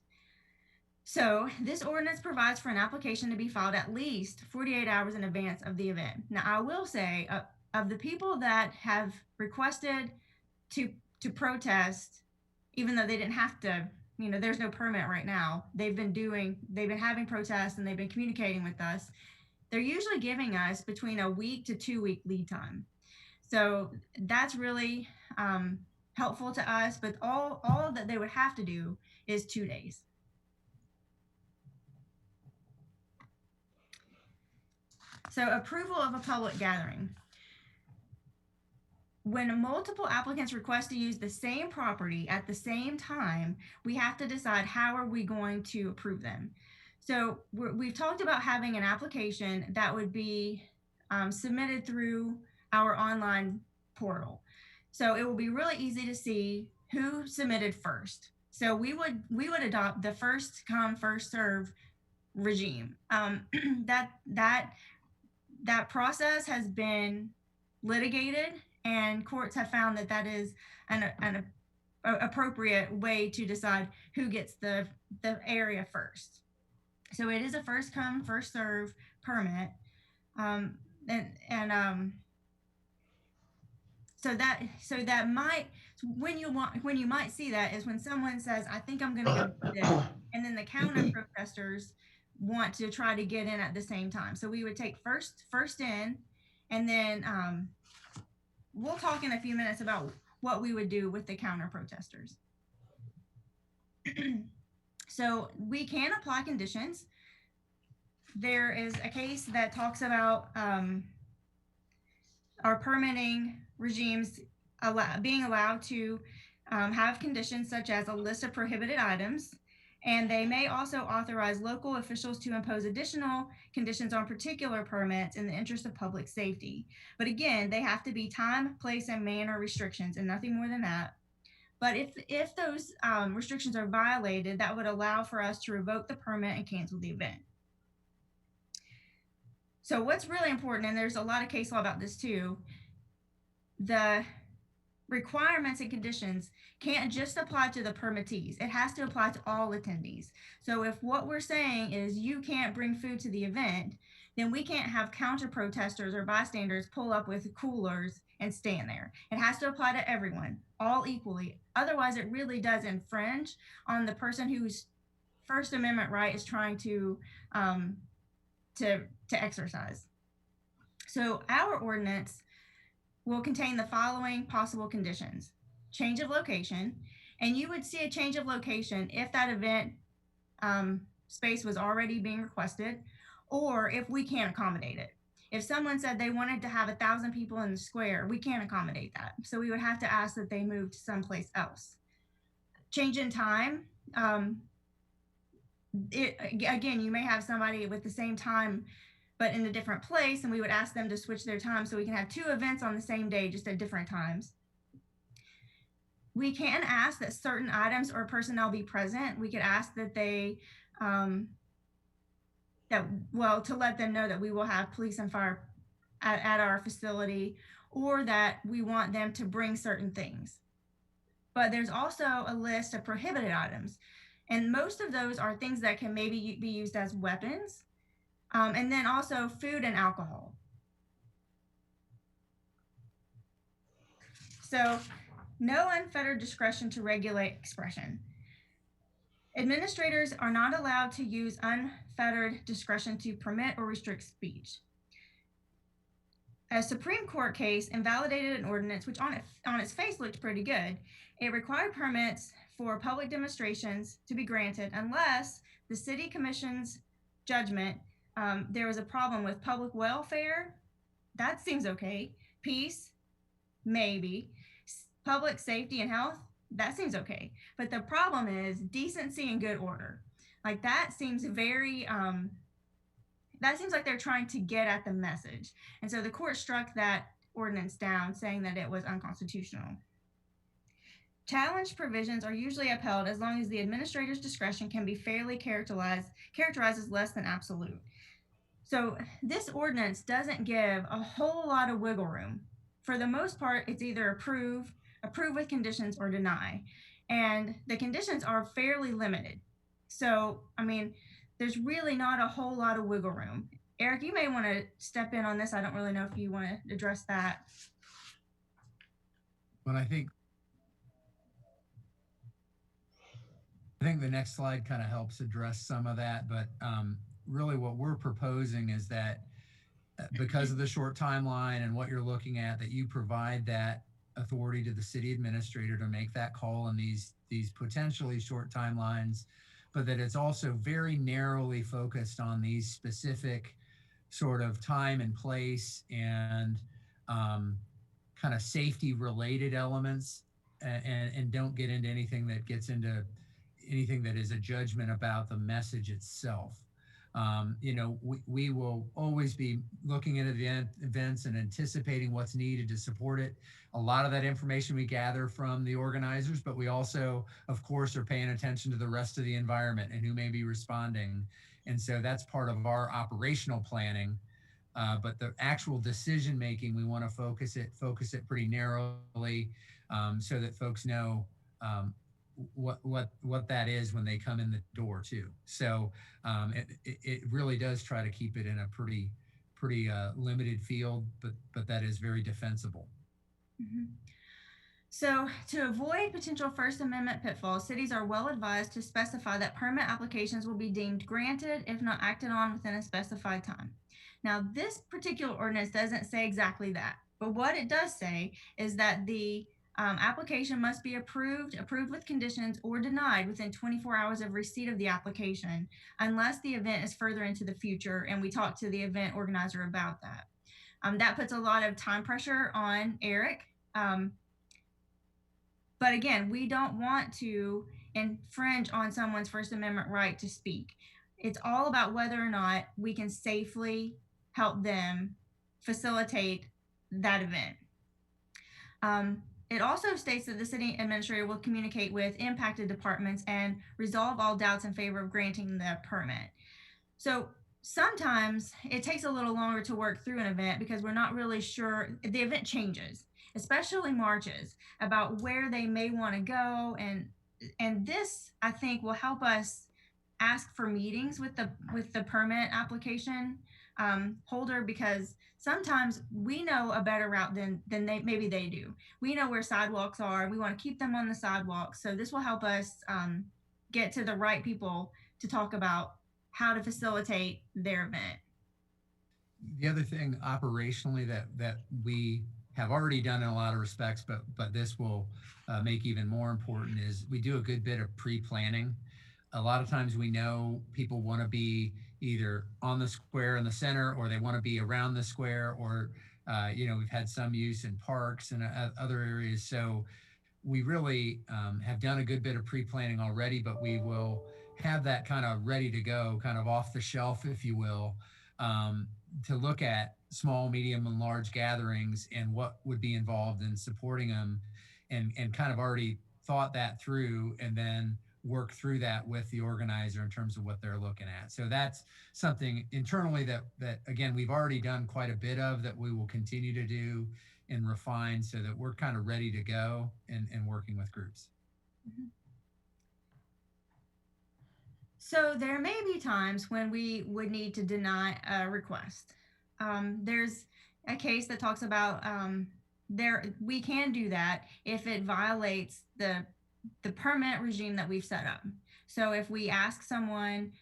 Speaker 21: So this ordinance provides for an application to be filed at least 48 hours in advance of the event. Now, I will say, of the people that have requested to protest, even though they didn't have to, there's no permit right now, they've been having protests and they've been communicating with us. They're usually giving us between a week to 2 week lead time. So that's really helpful to us, but all that they would have to do is 2 days. So approval of a public gathering. When multiple applicants request to use the same property at the same time, we have to decide how are we going to approve them. So we've talked about having an application that would be submitted through our online portal. So it will be really easy to see who submitted first. So we would adopt the first come, first serve regime. That process has been litigated, and courts have found that that is an appropriate way to decide who gets the area first. So it is a first come, first serve permit. So that might, when you might see that is when someone says, I think I'm going to go do this, and then the counter protesters want to try to get in at the same time. So we would take first in, and then we'll talk in a few minutes about what we would do with the counter protesters. So we can apply conditions. There is a case that talks about our permitting regimes being allowed to have conditions such as a list of prohibited items, and they may also authorize local officials to impose additional conditions on particular permits in the interest of public safety. But again, they have to be time, place, and manner restrictions and nothing more than that. But if those restrictions are violated, that would allow for us to revoke the permit and cancel the event. So what's really important, and there's a lot of case law about this too, the requirements and conditions can't just apply to the permittees. It has to apply to all attendees. So if what we're saying is you can't bring food to the event, then we can't have counter protesters or bystanders pull up with coolers and stand there. It has to apply to everyone, all equally. Otherwise, it really does infringe on the person whose First Amendment right is trying to exercise. So our ordinance will contain the following possible conditions: change of location, and you would see a change of location if that event space was already being requested, or if we can't accommodate it. If someone said they wanted to have 1,000 people in the square, we can't accommodate that. So we would have to ask that they move to someplace else. Change in time. Again, you may have somebody with the same time but in a different place, and we would ask them to switch their time so we can have 2 events on the same day, just at different times. We can ask that certain items or personnel be present. We could ask that they that, well, to let them know that we will have police and fire at our facility, or that we want them to bring certain things. But there's also a list of prohibited items. And most of those are things that can maybe be used as weapons. And then also food and alcohol. So no unfettered discretion to regulate expression. Administrators are not allowed to use unfettered discretion to permit or restrict speech. A Supreme Court case invalidated an ordinance which on its face looked pretty good. It required permits for public demonstrations to be granted unless the city commission's judgment there was a problem with public welfare. That seems okay. Peace, maybe. Public safety and health, that seems okay. But the problem is decency and good order. Like that seems very, that seems like they're trying to get at the message. And so the court struck that ordinance down, saying that it was unconstitutional. Challenge provisions are usually upheld as long as the administrator's discretion can be fairly characterized as less than absolute. So this ordinance doesn't give a whole lot of wiggle room. For the most part, it's either approve with conditions, or deny. And the conditions are fairly limited. So, I mean, there's really not a whole lot of wiggle room. Eric, you may want to step in on this. I don't really know if you want to address that.
Speaker 10: Well, I think the next slide kind of helps address some of that, but really what we're proposing is that because of the short timeline and what you're looking at, that you provide that authority to the city administrator to make that call in these potentially short timelines, but that it's also very narrowly focused on these specific sort of time and place and kind of safety related elements, and don't get into anything that gets into anything that is a judgment about the message itself. You know, we will always be looking at events and anticipating what's needed to support it. A lot of that information we gather from the organizers, but we also, of course, are paying attention to the rest of the environment and who may be responding. And so that's part of our operational planning. But the actual decision making, we want to focus it pretty narrowly, so that folks know what that is when they come in the door too. So it really does try to keep it in a pretty limited field, but that is very defensible.
Speaker 21: Mm-hmm. So to avoid potential First Amendment pitfalls, cities are well advised to specify that permit applications will be deemed granted if not acted on within a specified time. Now, this particular ordinance doesn't say exactly that, but what it does say is that the application must be approved with conditions, or denied within 24 hours of receipt of the application, unless the event is further into the future. And we talked to the event organizer about that. That puts a lot of time pressure on Eric. But again, we don't want to infringe on someone's First Amendment right to speak. It's all about whether or not we can safely help them facilitate that event. It also states that the city administrator will communicate with impacted departments and resolve all doubts in favor of granting the permit. So sometimes it takes a little longer to work through an event because we're not really sure. The event changes, especially marches, about where they may want to go. And this, I think, will help us ask for meetings with the permit application holder, because sometimes we know a better route than maybe they do. We know where sidewalks are. We want to keep them on the sidewalks. So this will help us get to the right people to talk about how to facilitate their event.
Speaker 10: The other thing operationally that we have already done in a lot of respects, but this will make even more important, is we do a good bit of pre-planning. A lot of times we know people want to be either on the square in the center, or they want to be around the square, or you know, we've had some use in parks and other areas. So we really have done a good bit of pre-planning already, but we will have that kind of ready to go, kind of off the shelf, if you will, to look at small, medium, and large gatherings and what would be involved in supporting them, and kind of already thought that through. And then work through that with the organizer in terms of what they're looking at. So that's something internally that again, we've already done quite a bit of, that we will continue to do and refine so that we're kind of ready to go and working with groups.
Speaker 21: Mm-hmm. So there may be times when we would need to deny a request. There's a case that talks about we can do that if it violates the permit regime that we've set up. So if we ask someone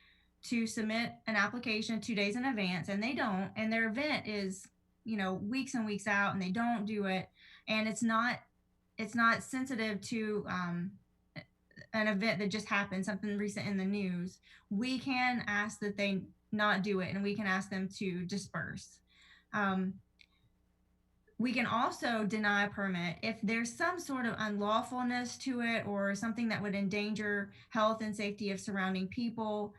Speaker 21: to submit an application 2 days in advance and they don't, and their event is, weeks and weeks out and they don't do it, and it's not sensitive to an event that just happened, something recent in the news, we can ask that they not do it, and we can ask them to disperse. We can also deny a permit if there's some sort of unlawfulness to it or something that would endanger health and safety of surrounding people.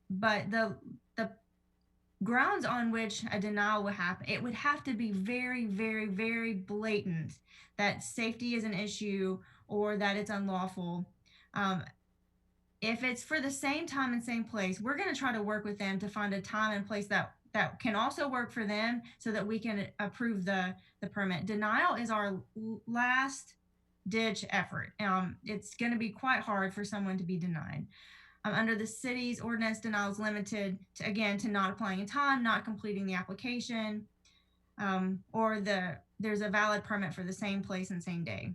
Speaker 21: But the grounds on which a denial would happen, it would have to be very, very, very blatant that safety is an issue or that it's unlawful. If it's for the same time and same place, we're going to try to work with them to find a time and place that can also work for them so that we can approve the permit. Denial is our last ditch effort. It's going to be quite hard for someone to be denied. Under the city's ordinance, denial is limited to not applying in time, not completing the application, or there's a valid permit for the same place and same day.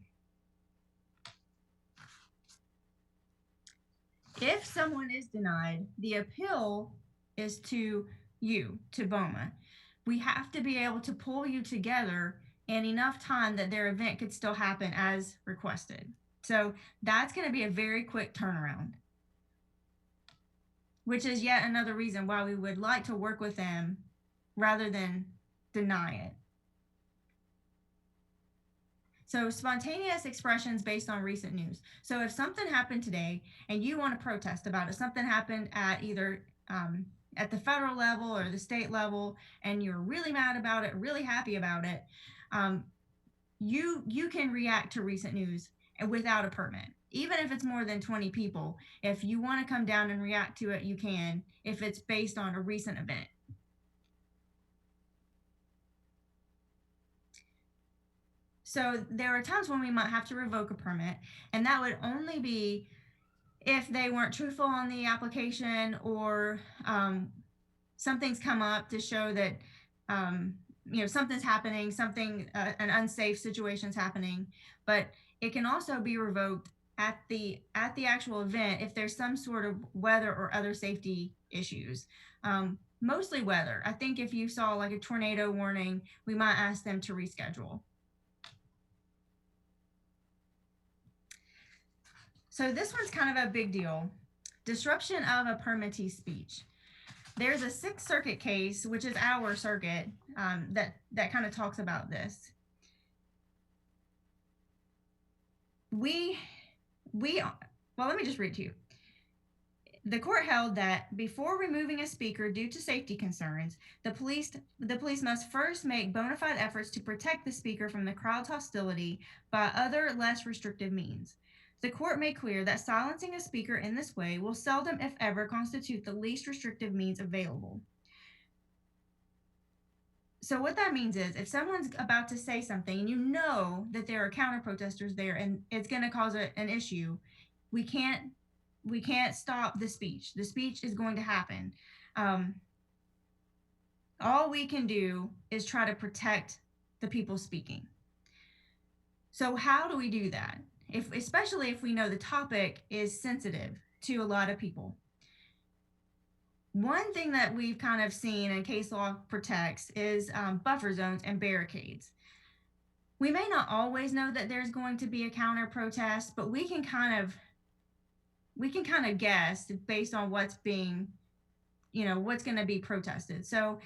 Speaker 21: If someone is denied, the appeal is to BOMA. We have to be able to pull you together in enough time that their event could still happen as requested. So that's going to be a very quick turnaround, which is yet another reason why we would like to work with them rather than deny it. So spontaneous expressions based on recent news. So if something happened today and you want to protest about it, something happened at either at the federal level or the state level, and you're really mad about it, really happy about it, you can react to recent news without a permit. Even if it's more than 20 people, if you want to come down and react to it, you can, if it's based on a recent event. So there are times when we might have to revoke a permit, and that would only be if they weren't truthful on the application or something's come up to show that something's happening, an unsafe situation's happening. But it can also be revoked at the actual event if there's some sort of weather or other safety issues. Mostly weather. I think if you saw like a tornado warning, we might ask them to reschedule. So this one's kind of a big deal. Disruption of a permittee's speech. There's a Sixth Circuit case, which is our circuit, that kind of talks about this. Well, let me just read to you. The court held that before removing a speaker due to safety concerns, the police must first make bona fide efforts to protect the speaker from the crowd's hostility by other less restrictive means. The court made clear that silencing a speaker in this way will seldom, if ever, constitute the least restrictive means available. So what that means is if someone's about to say something and you know that there are counter protesters there and it's going to cause an issue, we can't stop the speech. The speech is going to happen. All we can do is try to protect the people speaking. So how do we do that? Especially if we know the topic is sensitive to a lot of people. One thing that we've kind of seen and case law protects is buffer zones and barricades. We may not always know that there's going to be a counter protest, but we can kind of guess based on what's being, what's going to be protested. So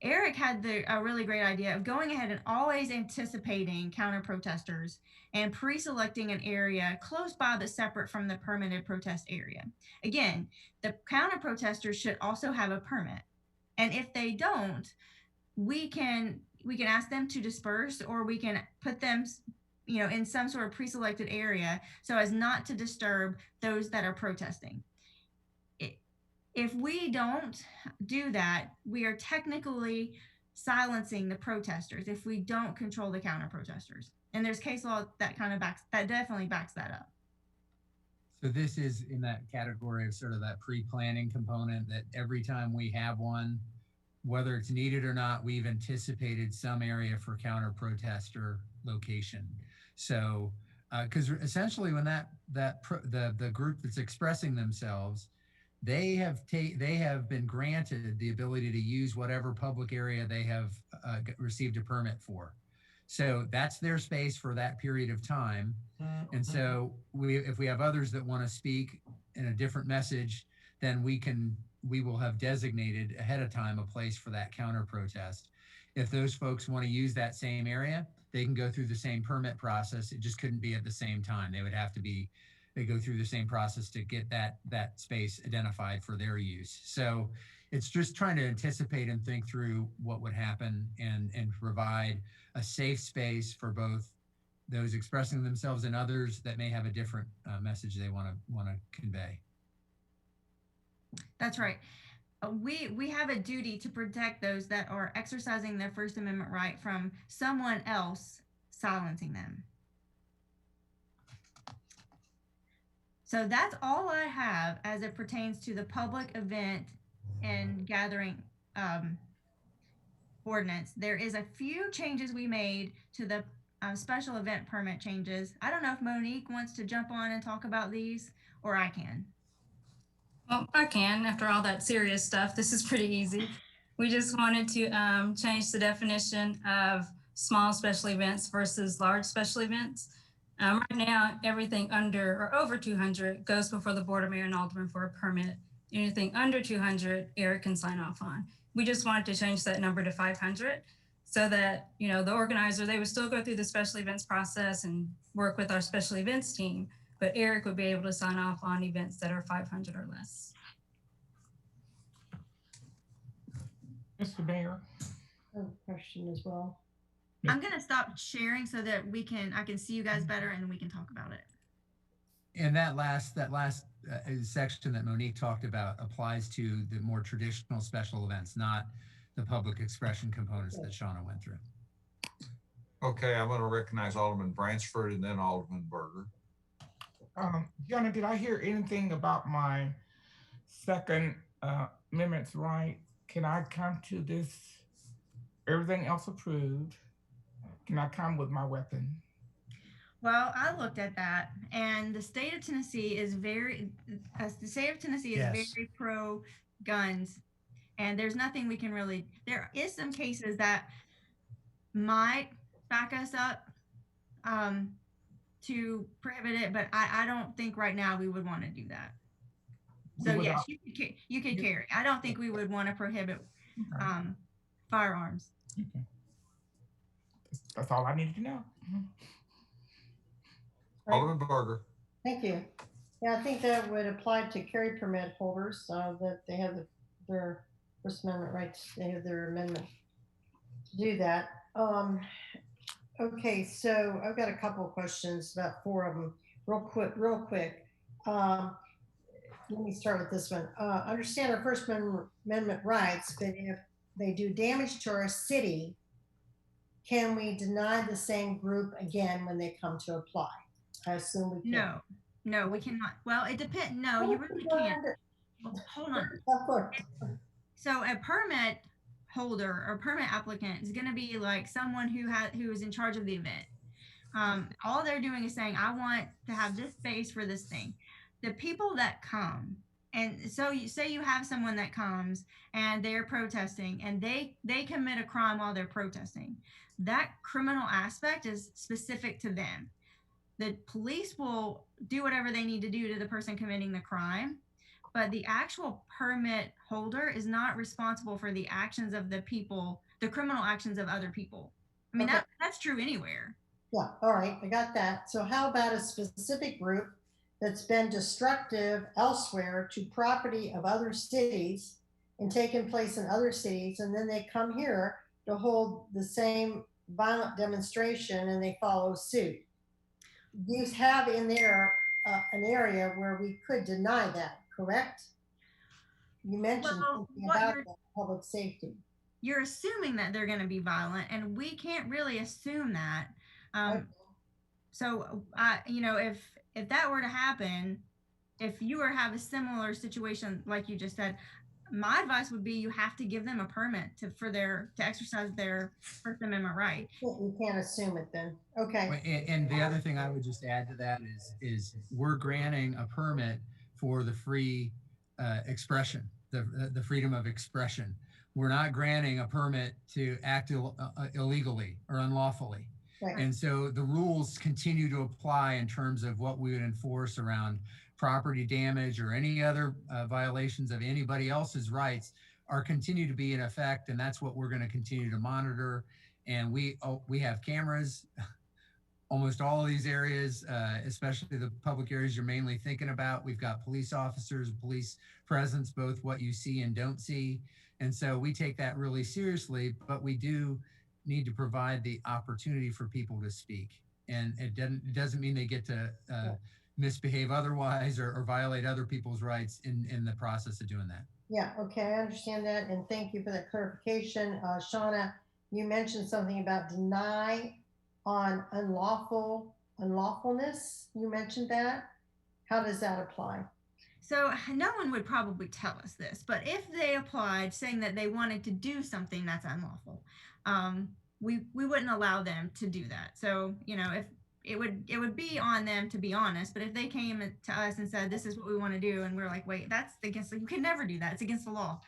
Speaker 21: Eric had a really great idea of going ahead and always anticipating counter protesters and pre-selecting an area close by but separate from the permitted protest area. Again, the counter protesters should also have a permit. And if they don't, we can ask them to disperse, or we can put them, in some sort of pre-selected area so as not to disturb those that are protesting. If we don't do that, we are technically silencing the protesters if we don't control the counter protesters. And there's case law that definitely backs that up.
Speaker 10: So this is in that category of sort of that pre-planning component that every time we have one, whether it's needed or not, we've anticipated some area for counter protester location. So, because essentially when the group that's expressing themselves, they have been granted the ability to use whatever public area they have received a permit for. So that's their space for that period of time. And so if we have others that want to speak in a different message, then we will have designated ahead of time a place for that counter protest. If those folks want to use that same area, they can go through the same permit process. It just couldn't be at the same time. They would have to they go through the same process to get that space identified for their use. So it's just trying to anticipate and think through what would happen and provide a safe space for both those expressing themselves and others that may have a different message they want to convey.
Speaker 21: That's right. We have a duty to protect those that are exercising their First Amendment right from someone else silencing them. So that's all I have as it pertains to the public event and gathering ordinance. There is a few changes we made to the special event permit changes. I don't know if Monique wants to jump on and talk about these, or I can.
Speaker 1: Well, I can. After all that serious stuff, this is pretty easy. We just wanted to change the definition of small special events versus large special events. Right now, everything under or over 200 goes before the Board of Mayor and Alderman for a permit. Anything under 200, Eric can sign off on. We just wanted to change that number to 500 so that, the organizer, they would still go through the special events process and work with our special events team, but Eric would be able to sign off on events that are 500 or less.
Speaker 18: Mr. Mayor.
Speaker 7: I have a question as well.
Speaker 21: I'm going to stop sharing so that I can see you guys better and we can talk about it.
Speaker 10: And that last section that Monique talked about applies to the more traditional special events, not the public expression components that Shauna went through.
Speaker 2: Okay, I'm going to recognize Alderman Bransford and then Alderman Berger.
Speaker 18: Jonna, did I hear anything about my Second Amendment's right? Can I come to this, everything else approved? Can I come with my weapon?
Speaker 21: Well, I looked at that, and the state of Tennessee is very pro guns, and there's nothing we can really. There is some cases that might back us up to prohibit it, but I don't think right now we would want to do that. So yes, you could carry. I don't think we would want to prohibit firearms.
Speaker 18: Okay. That's all I needed to know.
Speaker 2: Alderman Berger.
Speaker 7: Thank you. Yeah, I think that would apply to carry permit holders, that they have their First Amendment rights. They have their amendment to do that. Okay, so I've got a couple of questions, about 4 of them, real quick. Let me start with this one. Understand our First Amendment rights, but if they do damage to our city, can we deny the same group again when they come to apply? I assume we can.
Speaker 21: No, we cannot. Well, it depends. No, you really can't. Hold on. So a permit holder or permit applicant is going to be like someone who is in charge of the event. All they're doing is saying, I want to have this space for this thing. The people that come, and so you say you have someone that comes and they're protesting and they commit a crime while they're protesting. That criminal aspect is specific to them. The police will do whatever they need to do to the person committing the crime, but the actual permit holder is not responsible for the actions of the people, the criminal actions of other people. I mean,
Speaker 7: Okay.
Speaker 21: that's true anywhere.
Speaker 7: Yeah, all right, I got that. So how about a specific group that's been destructive elsewhere to property of other cities and taken place in other cities, and then they come here to hold the same violent demonstration and they follow suit? you have in there an area where we could deny that, correct? You mentioned
Speaker 21: Well,
Speaker 7: something
Speaker 21: what
Speaker 7: about
Speaker 21: you're
Speaker 7: that, public safety.
Speaker 21: you're assuming that they're going to be violent, and we can't really assume that.
Speaker 7: Okay.
Speaker 21: So, if that were to happen, if you were to have a similar situation like you just said, my advice would be you have to give them a permit to exercise their First Amendment right.
Speaker 7: You can't assume it then. Okay.
Speaker 10: And the other thing I would just add to that is we're granting a permit for the free expression, the freedom of expression. We're not granting a permit to act illegally or unlawfully.
Speaker 7: Right.
Speaker 10: And so the rules continue to apply in terms of what we would enforce around property damage or any other violations of anybody else's rights are continue to be in effect. And that's what we're going to continue to monitor. And we have cameras, almost all of these areas, especially the public areas you're mainly thinking about. We've got police officers, police presence, both what you see and don't see. And so we take that really seriously, but we do need to provide the opportunity for people to speak. And it doesn't mean they get to misbehave otherwise or violate other people's rights in the process of doing that.
Speaker 7: Yeah, okay, I understand that, and thank you for that clarification. Shauna, you mentioned something about deny on unlawfulness. You mentioned that. How does that apply?
Speaker 21: So no one would probably tell us this, but if they applied saying that they wanted to do something that's unlawful, we wouldn't allow them to do that. So, if it would be on them to be honest, but if they came to us and said, this is what we want to do, and we're like, wait, that's against, you can never do that. It's against the law.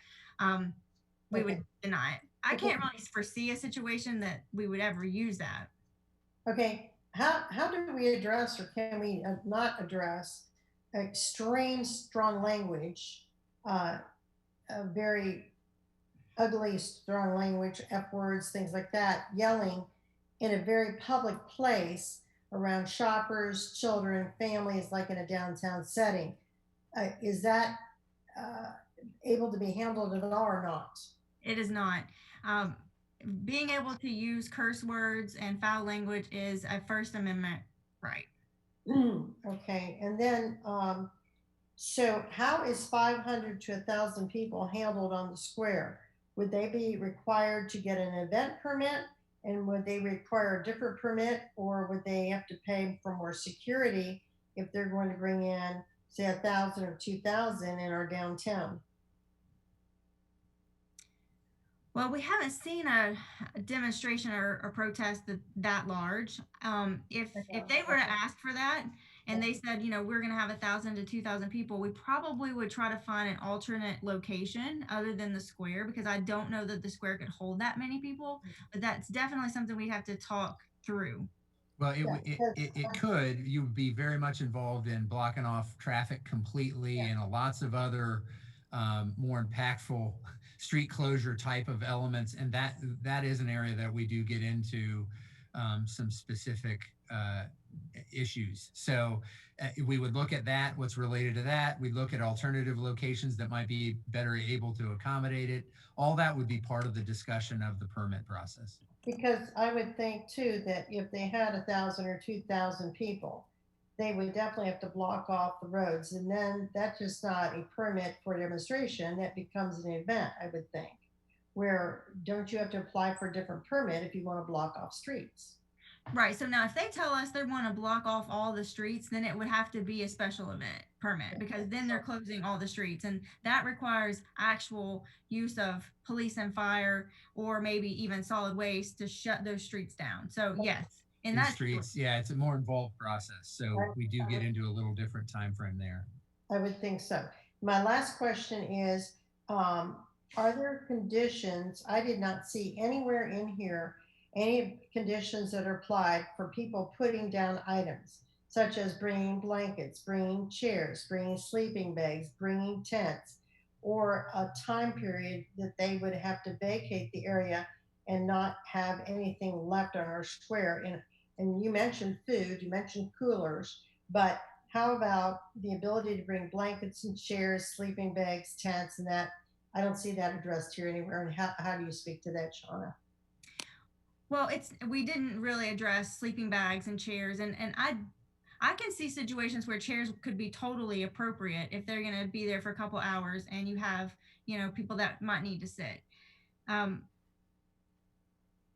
Speaker 21: We would deny it. I can't really foresee a situation that we would ever use that.
Speaker 7: Okay, how do we address, or can we not address extreme strong language, a very ugly strong language, F words, things like that, yelling in a very public place around shoppers, children, families, like in a downtown setting? Is that able to be handled at all or not?
Speaker 21: It is not. Being able to use curse words and foul language is a First Amendment right.
Speaker 7: Okay, and then, so how is 500 to 1,000 people handled on the square? Would they be required to get an event permit? And would they require a different permit, or would they have to pay for more security if they're going to bring in, say, 1,000 or 2,000 in our downtown?
Speaker 21: Well, we haven't seen a demonstration or protest that large. If they were to ask for that and they said, we're going to have 1,000 to 2,000 people, we probably would try to find an alternate location other than the square, because I don't know that the square could hold that many people. But that's definitely something we'd have to talk through.
Speaker 10: Well, it could. You would be very much involved in blocking off traffic completely, and lots of other more impactful street closure type of elements, and that is an area that we do get into some specific issues. So we would look at that, what's related to that. We look at alternative locations that might be better able to accommodate it. All that would be part of the discussion of the permit process.
Speaker 7: Because I would think too that if they had 1,000 or 2,000 people, they would definitely have to block off the roads. And then that's just not a permit for a demonstration. That becomes an event, I would think. Where don't you have to apply for a different permit if you want to block off streets?
Speaker 21: Right. So now if they tell us they want to block off all the streets, then it would have to be a special event permit, because then they're closing all the streets. And that requires actual use of police and fire, or maybe even solid waste, to shut those streets down. So yes.
Speaker 10: In that streets, yeah, it's a more involved process. So we do get into a little different time frame there.
Speaker 7: I would think so. My last question is, are there conditions, I did not see anywhere in here, any conditions that are applied for people putting down items, such as bringing blankets, bringing chairs, bringing sleeping bags, bringing tents, or a time period that they would have to vacate the area and not have anything left on our square? And you mentioned food, you mentioned coolers, but how about the ability to bring blankets and chairs, sleeping bags, tents, and that? I don't see that addressed here anywhere. And how do you speak to that, Shauna?
Speaker 21: Well, we didn't really address sleeping bags and chairs, and I can see situations where chairs could be totally appropriate if they're going to be there for a couple hours and you have, people that might need to sit.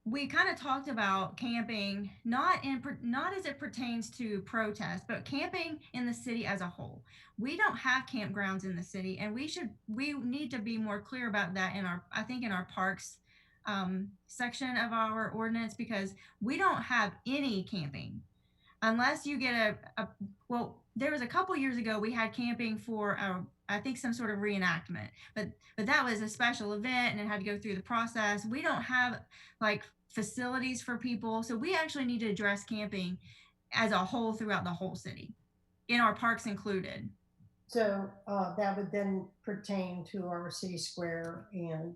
Speaker 21: We kind of talked about camping, not as it pertains to protest, but camping in the city as a whole. We don't have campgrounds in the city, and we need to be more clear about that in our parks section of our ordinance, because we don't have any camping unless you get well, there was a couple years ago we had camping for I think some sort of reenactment, but that was a special event and it had to go through the process. We don't have like facilities for people, so we actually need to address camping as a whole throughout the whole city, in our parks included.
Speaker 7: So that would then pertain to our city square and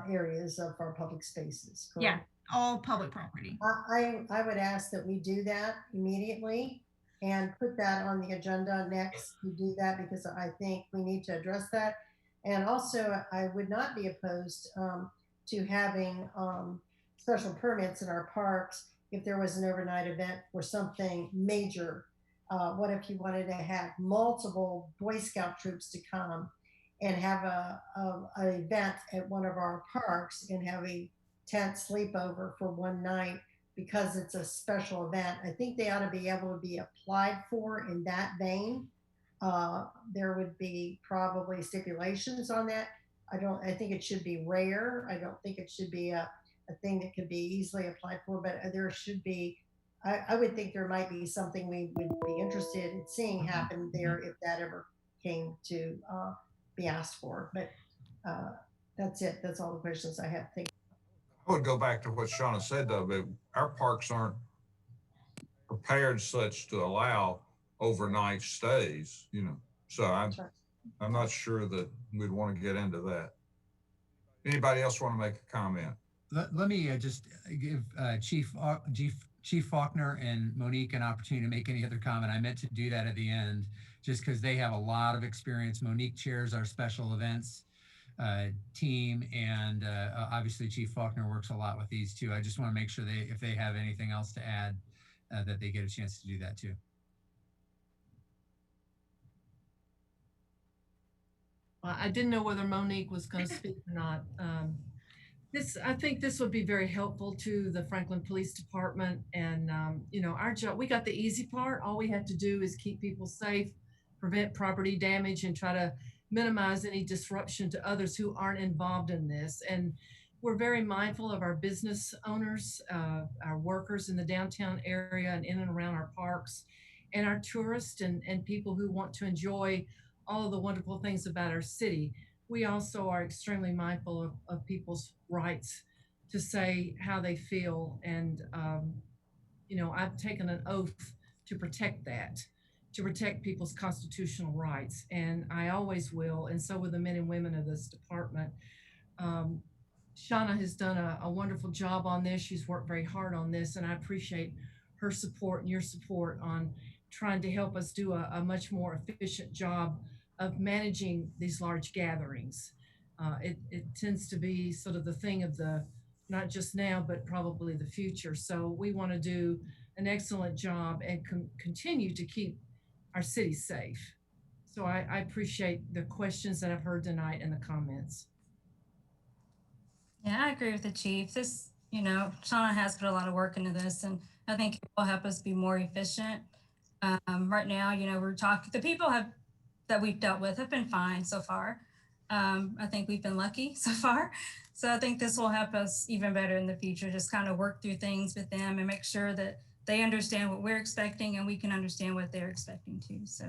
Speaker 7: areas of our public spaces, correct?
Speaker 21: Yeah, all public property.
Speaker 7: I would ask that we do that immediately and put that on the agenda next to do that, because I think we need to address that. And also, I would not be opposed to having special permits in our parks if there was an overnight event for something major. What if you wanted to have multiple Boy Scout troops to come and have an event at one of our parks and have a tent sleepover for one night because it's a special event? I think they ought to be able to be applied for in that vein. There would be probably stipulations on that. I think it should be rare. I don't think it should be a thing that could be easily applied for, but there should be, I would think there might be something we would be interested in seeing happen there if that ever came to be asked for. But that's it. That's all the questions I have. Thank you.
Speaker 2: I would go back to what Shauna said, though, but our parks aren't prepared such to allow overnight stays, So I'm not sure that we'd want to get into that. Anybody else want to make a comment?
Speaker 10: Let me just give Chief Faulkner and Monique an opportunity to make any other comment. I meant to do that at the end, just because they have a lot of experience. Monique chairs our special events team, and obviously Chief Faulkner works a lot with these two. I just want to make sure if they have anything else to add, that they get a chance to do that too.
Speaker 6: I didn't know whether Monique was going to speak or not. I think this would be very helpful to the Franklin Police Department. And, our job, we got the easy part. All we have to do is keep people safe, prevent property damage, and try to minimize any disruption to others who aren't involved in this. And we're very mindful of our business owners, our workers in the downtown area and in and around our parks, and our tourists and people who want to enjoy all of the wonderful things about our city. We also are extremely mindful of people's rights to say how they feel. And, I've taken an oath to protect that, to protect people's constitutional rights. And I always will. And so will the men and women of this department. Shauna has done a wonderful job on this. She's worked very hard on this. And I appreciate her support and your support on trying to help us do a much more efficient job of managing these large gatherings. It tends to be sort of the thing of not just now, but probably the future. So we want to do an excellent job and continue to keep our city safe. So I appreciate the questions that I've heard tonight and the comments.
Speaker 1: Yeah, I agree with the chief. This, Shauna has put a lot of work into this, and I think it will help us be more efficient. Right now, we're talking, the people that we've dealt with have been fine so far. I think we've been lucky so far. So I think this will help us even better in the future, just kind of work through things with them and make sure that they understand what we're expecting and we can understand what they're expecting too. So.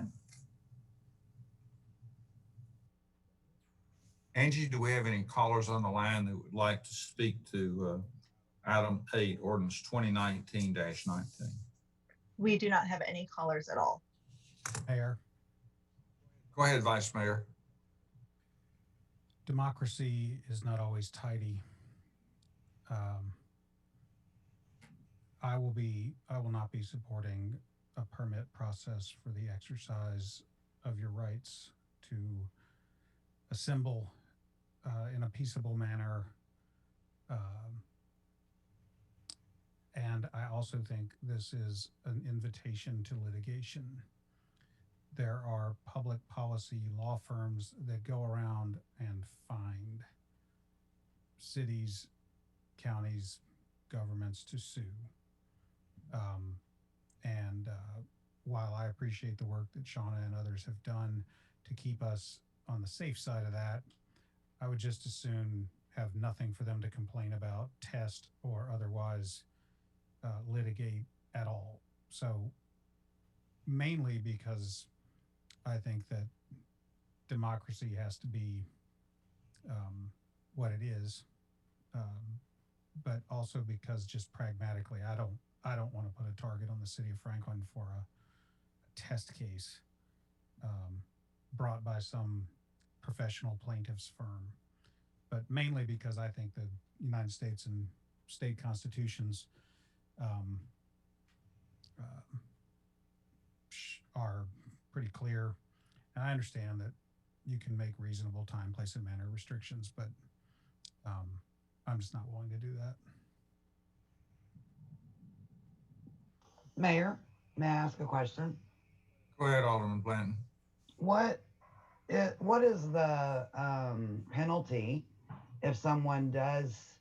Speaker 2: Angie, do we have any callers on the line that would like to speak to item 8, ordinance 2019-19?
Speaker 5: We do not have any callers at all.
Speaker 11: Mayor.
Speaker 2: Go ahead, Vice Mayor.
Speaker 11: Democracy is not always tidy. I will not be supporting a permit process for the exercise of your rights to assemble in a peaceable manner and And I also think this is an invitation to litigation. There are public policy law firms that go around and find cities, counties, governments to sue. While I appreciate the work that Shauna and others have done to keep us on the safe side of that, I would just as soon have nothing for them to complain about, test, or otherwise litigate at all. So mainly because I think that democracy has to be what it is, but also because just pragmatically, I don't want to put a target on the city of Franklin for a test case brought by some professional plaintiff's firm, but mainly because I think the United States and state constitutions are pretty clear. And I understand that you can make reasonable time, place, and manner restrictions, but I'm just not willing to do that.
Speaker 9: Mayor, may I ask a question?
Speaker 2: Go ahead, Alderman Blanton.
Speaker 9: What is the penalty if someone does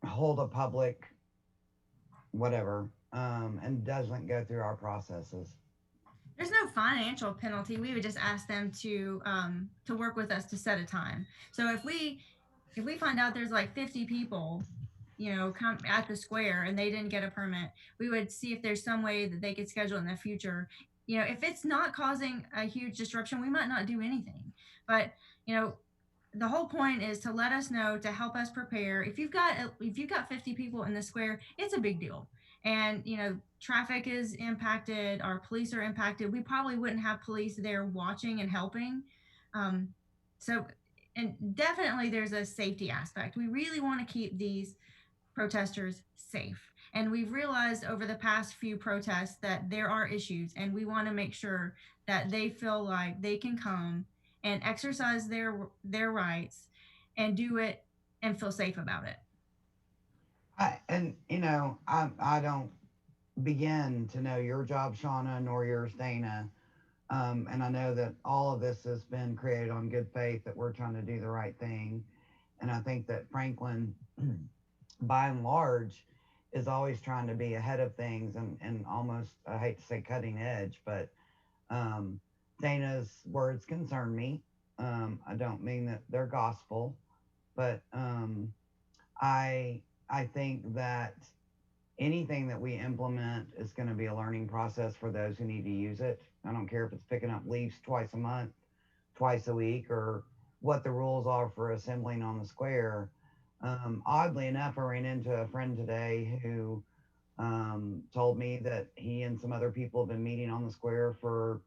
Speaker 9: hold a public whatever and doesn't go through our processes?
Speaker 21: There's no financial penalty. We would just ask them to work with us to set a time. So if we find out there's like 50 people, come at the square and they didn't get a permit, we would see if there's some way that they could schedule in the future. If it's not causing a huge disruption, we might not do anything. But the whole point is to let us know, to help us prepare. If you've got 50 people in the square, it's a big deal. And traffic is impacted, our police are impacted. We probably wouldn't have police there watching and helping. And definitely there's a safety aspect. We really want to keep these protesters safe. And we've realized over the past few protests that there are issues, and we want to make sure that they feel like they can come and exercise their rights and do it and feel safe about it.
Speaker 9: I don't begin to know your job, Shauna, nor yours, Dana. And I know that all of this has been created on good faith, that we're trying to do the right thing. And I think that Franklin, by and large, is always trying to be ahead of things and almost, I hate to say cutting edge, but Dana's words concern me. I don't mean that they're gospel, but I think that anything that we implement is going to be a learning process for those who need to use it. I don't care if it's picking up leaves twice a month, twice a week, or what the rules are for assembling on the square. Oddly enough, I ran into a friend today who told me that he and some other people have been meeting on the square for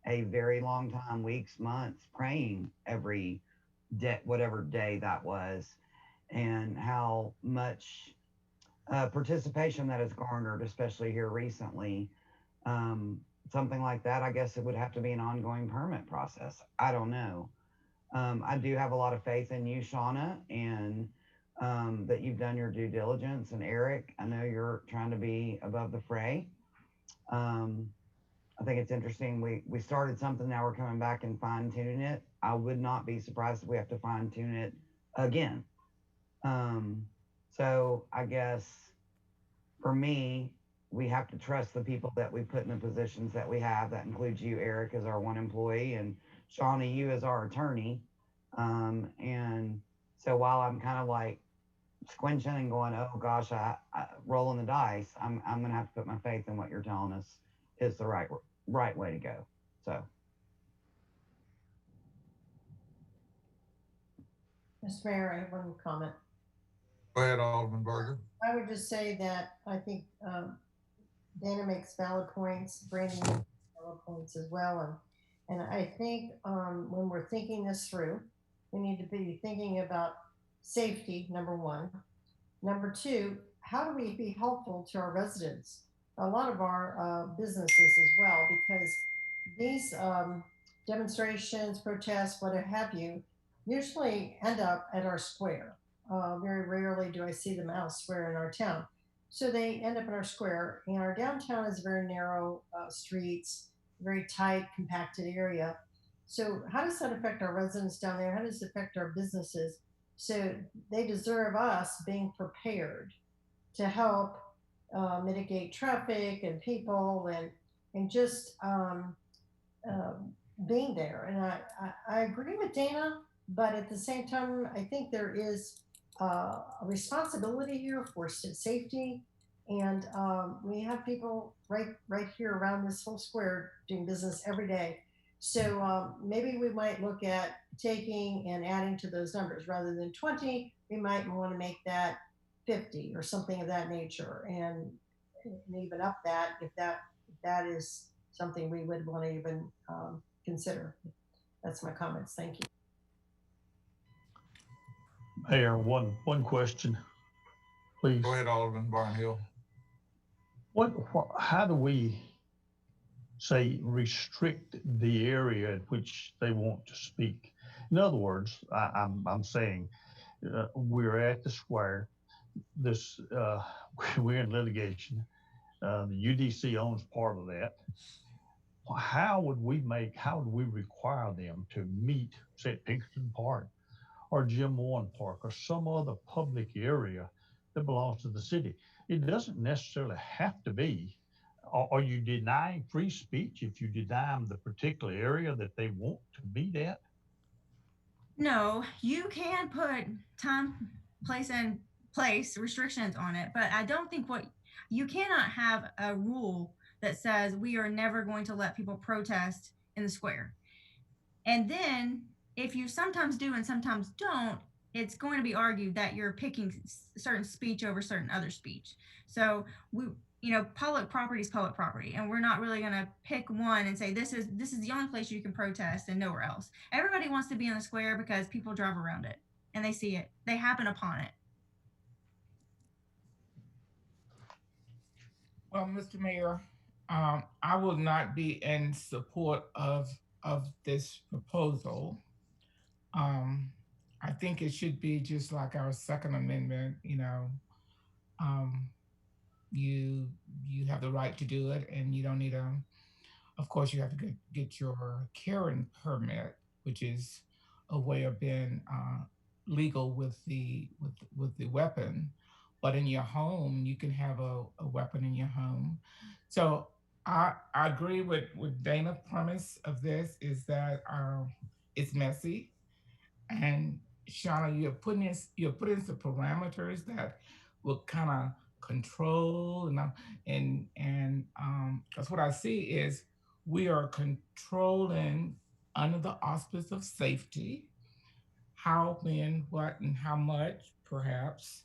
Speaker 9: a very long time, weeks, months, praying every day, whatever day that was, and how much participation that has garnered, especially here recently. Something like that, I guess it would have to be an ongoing permit process. I don't know. I do have a lot of faith in you, Shauna, and that you've done your due diligence. And Eric, I know you're trying to be above the fray. I think it's interesting. We started something, now we're coming back and fine tuning it. I would not be surprised if we have to fine tune it again. So I guess for me, we have to trust the people that we put in the positions that we have. That includes you, Eric, as our one employee, and Shauna, you as our attorney. And so while I'm kind of like squinching and going, oh gosh, I rolling the dice, I'm gonna have to put my faith in what you're telling us is the right way to go. So.
Speaker 7: Mr. Mayor, I have one comment.
Speaker 2: Go ahead, Alderman Berger.
Speaker 7: I would just say that I think Dana makes valid points, Brandon makes valid points as well. And I think when we're thinking this through, we need to be thinking about safety, number one. Number two, how do we be helpful to our residents? A lot of our businesses as well, because these demonstrations, protests, what have you, usually end up at our square. Very rarely do I see them elsewhere in our town. So they end up in our square, and our downtown is very narrow streets, very tight, compacted area. So how does that affect our residents down there? How does it affect our businesses? So they deserve us being prepared to help mitigate traffic and people and just being there. And I agree with Dana, but at the same time, I think there is a responsibility here for safety. And we have people right here around this whole square doing business every day. So maybe we might look at taking and adding to those numbers rather than 20. We might want to make that 50 or something of that nature, and even up that if that is something we would want to even consider. That's my comments. Thank you.
Speaker 3: Mayor, one question, please.
Speaker 2: Go ahead, Alderman Barnhill.
Speaker 3: How do we say restrict the area at which they want to speak? In other words, I'm saying we're at the square. This we're in litigation. The UDC owns part of that. How would we require them to meet, say, at Pinkerton Park or Jim Warren Park or some other public area that belongs to the city? It doesn't necessarily have to be. Are you denying free speech if you deny them the particular area that they want to meet at?
Speaker 21: No, you can put time, place, and place restrictions on it, but I don't think you cannot have a rule that says we are never going to let people protest in the square. And then if you sometimes do and sometimes don't, it's going to be argued that you're picking certain speech over certain other speech. So public property is public property, and we're not really going to pick one and say this is the only place you can protest and nowhere else. Everybody wants to be in the square because people drive around it and they see it, they happen upon it.
Speaker 18: Well, Mr. Mayor, I will not be in support of this proposal. I think it should be just like our Second Amendment. You have the right to do it, and you don't need of course, you have to get your carrying permit, which is a way of being legal with the weapon. But in your home, you can have a weapon in your home. So I agree with Dana's premise of this is that it's messy, and Shauna, you're putting in some parameters that will kind of control and that's what I see is we are controlling under the auspice of safety, how, when, what, and how much, perhaps.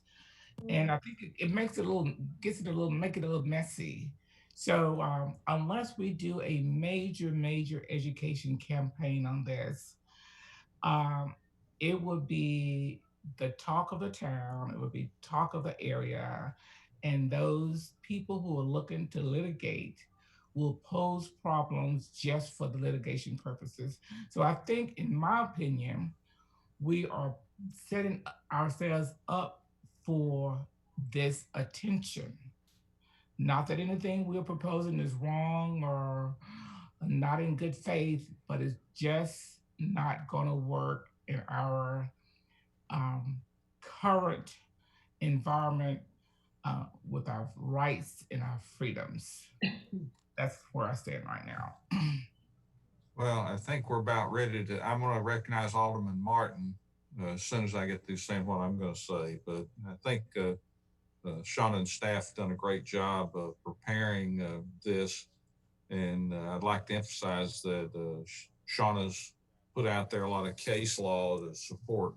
Speaker 18: And I think it makes it make it a little messy. So unless we do a major education campaign on this, it would be the talk of the town, it would be talk of the area, and those people who are looking to litigate will pose problems just for the litigation purposes. So I think, in my opinion, we are setting ourselves up for this attention. Not that anything we're proposing is wrong or not in good faith, but it's just not going to work in our current environment with our rights and our freedoms. That's where I stand right now.
Speaker 2: Well, I think we're about ready to, I'm going to recognize Alderman Martin as soon as I get through saying what I'm going to say. But I think Shauna and staff have done a great job of preparing this. And I'd like to emphasize that Shauna's put out there a lot of case law to support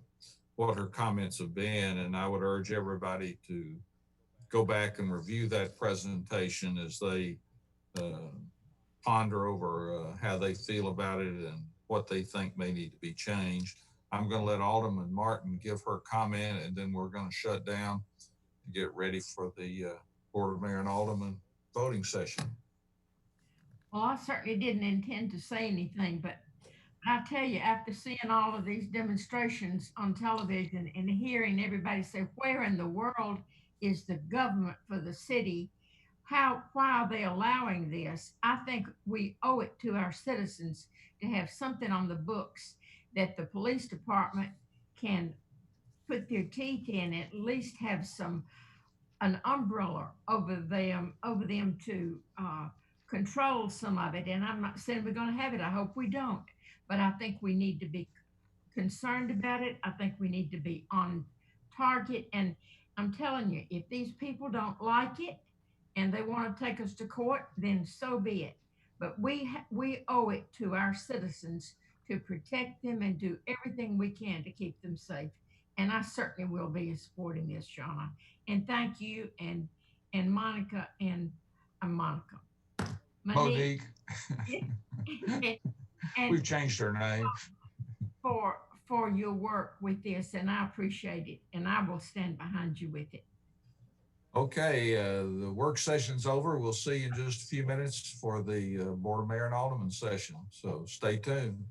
Speaker 2: what her comments have been. And I would urge everybody to go back and review that presentation as they ponder over how they feel about it and what they think may need to be changed. I'm going to let Alderman Martin give her comment, and then we're going to shut down to get ready for the Board of Mayor and Alderman voting session.
Speaker 4: Well, I certainly didn't intend to say anything, but I tell you, after seeing all of these demonstrations on television and hearing everybody say, where in the world is the government for the city. Why are they allowing this? I think we owe it to our citizens to have something on the books that the police department can put their teeth in, at least have an umbrella over them to control some of it. And I'm not saying we're going to have it. I hope we don't. But I think we need to be concerned about it. I think we need to be on target. And I'm telling you, if these people don't like it and they want to take us to court, then so be it. But we owe it to our citizens to protect them and do everything we can to keep them safe. And I certainly will be supporting this, Shauna. And thank you and Monica and Monica.
Speaker 2: Monique.
Speaker 4: And
Speaker 2: We've changed her name.
Speaker 4: For your work with this, and I appreciate it, and I will stand behind you with it.
Speaker 2: Okay, the work session's over. We'll see you in just a few minutes for the Board of Mayor and Alderman session. So stay tuned.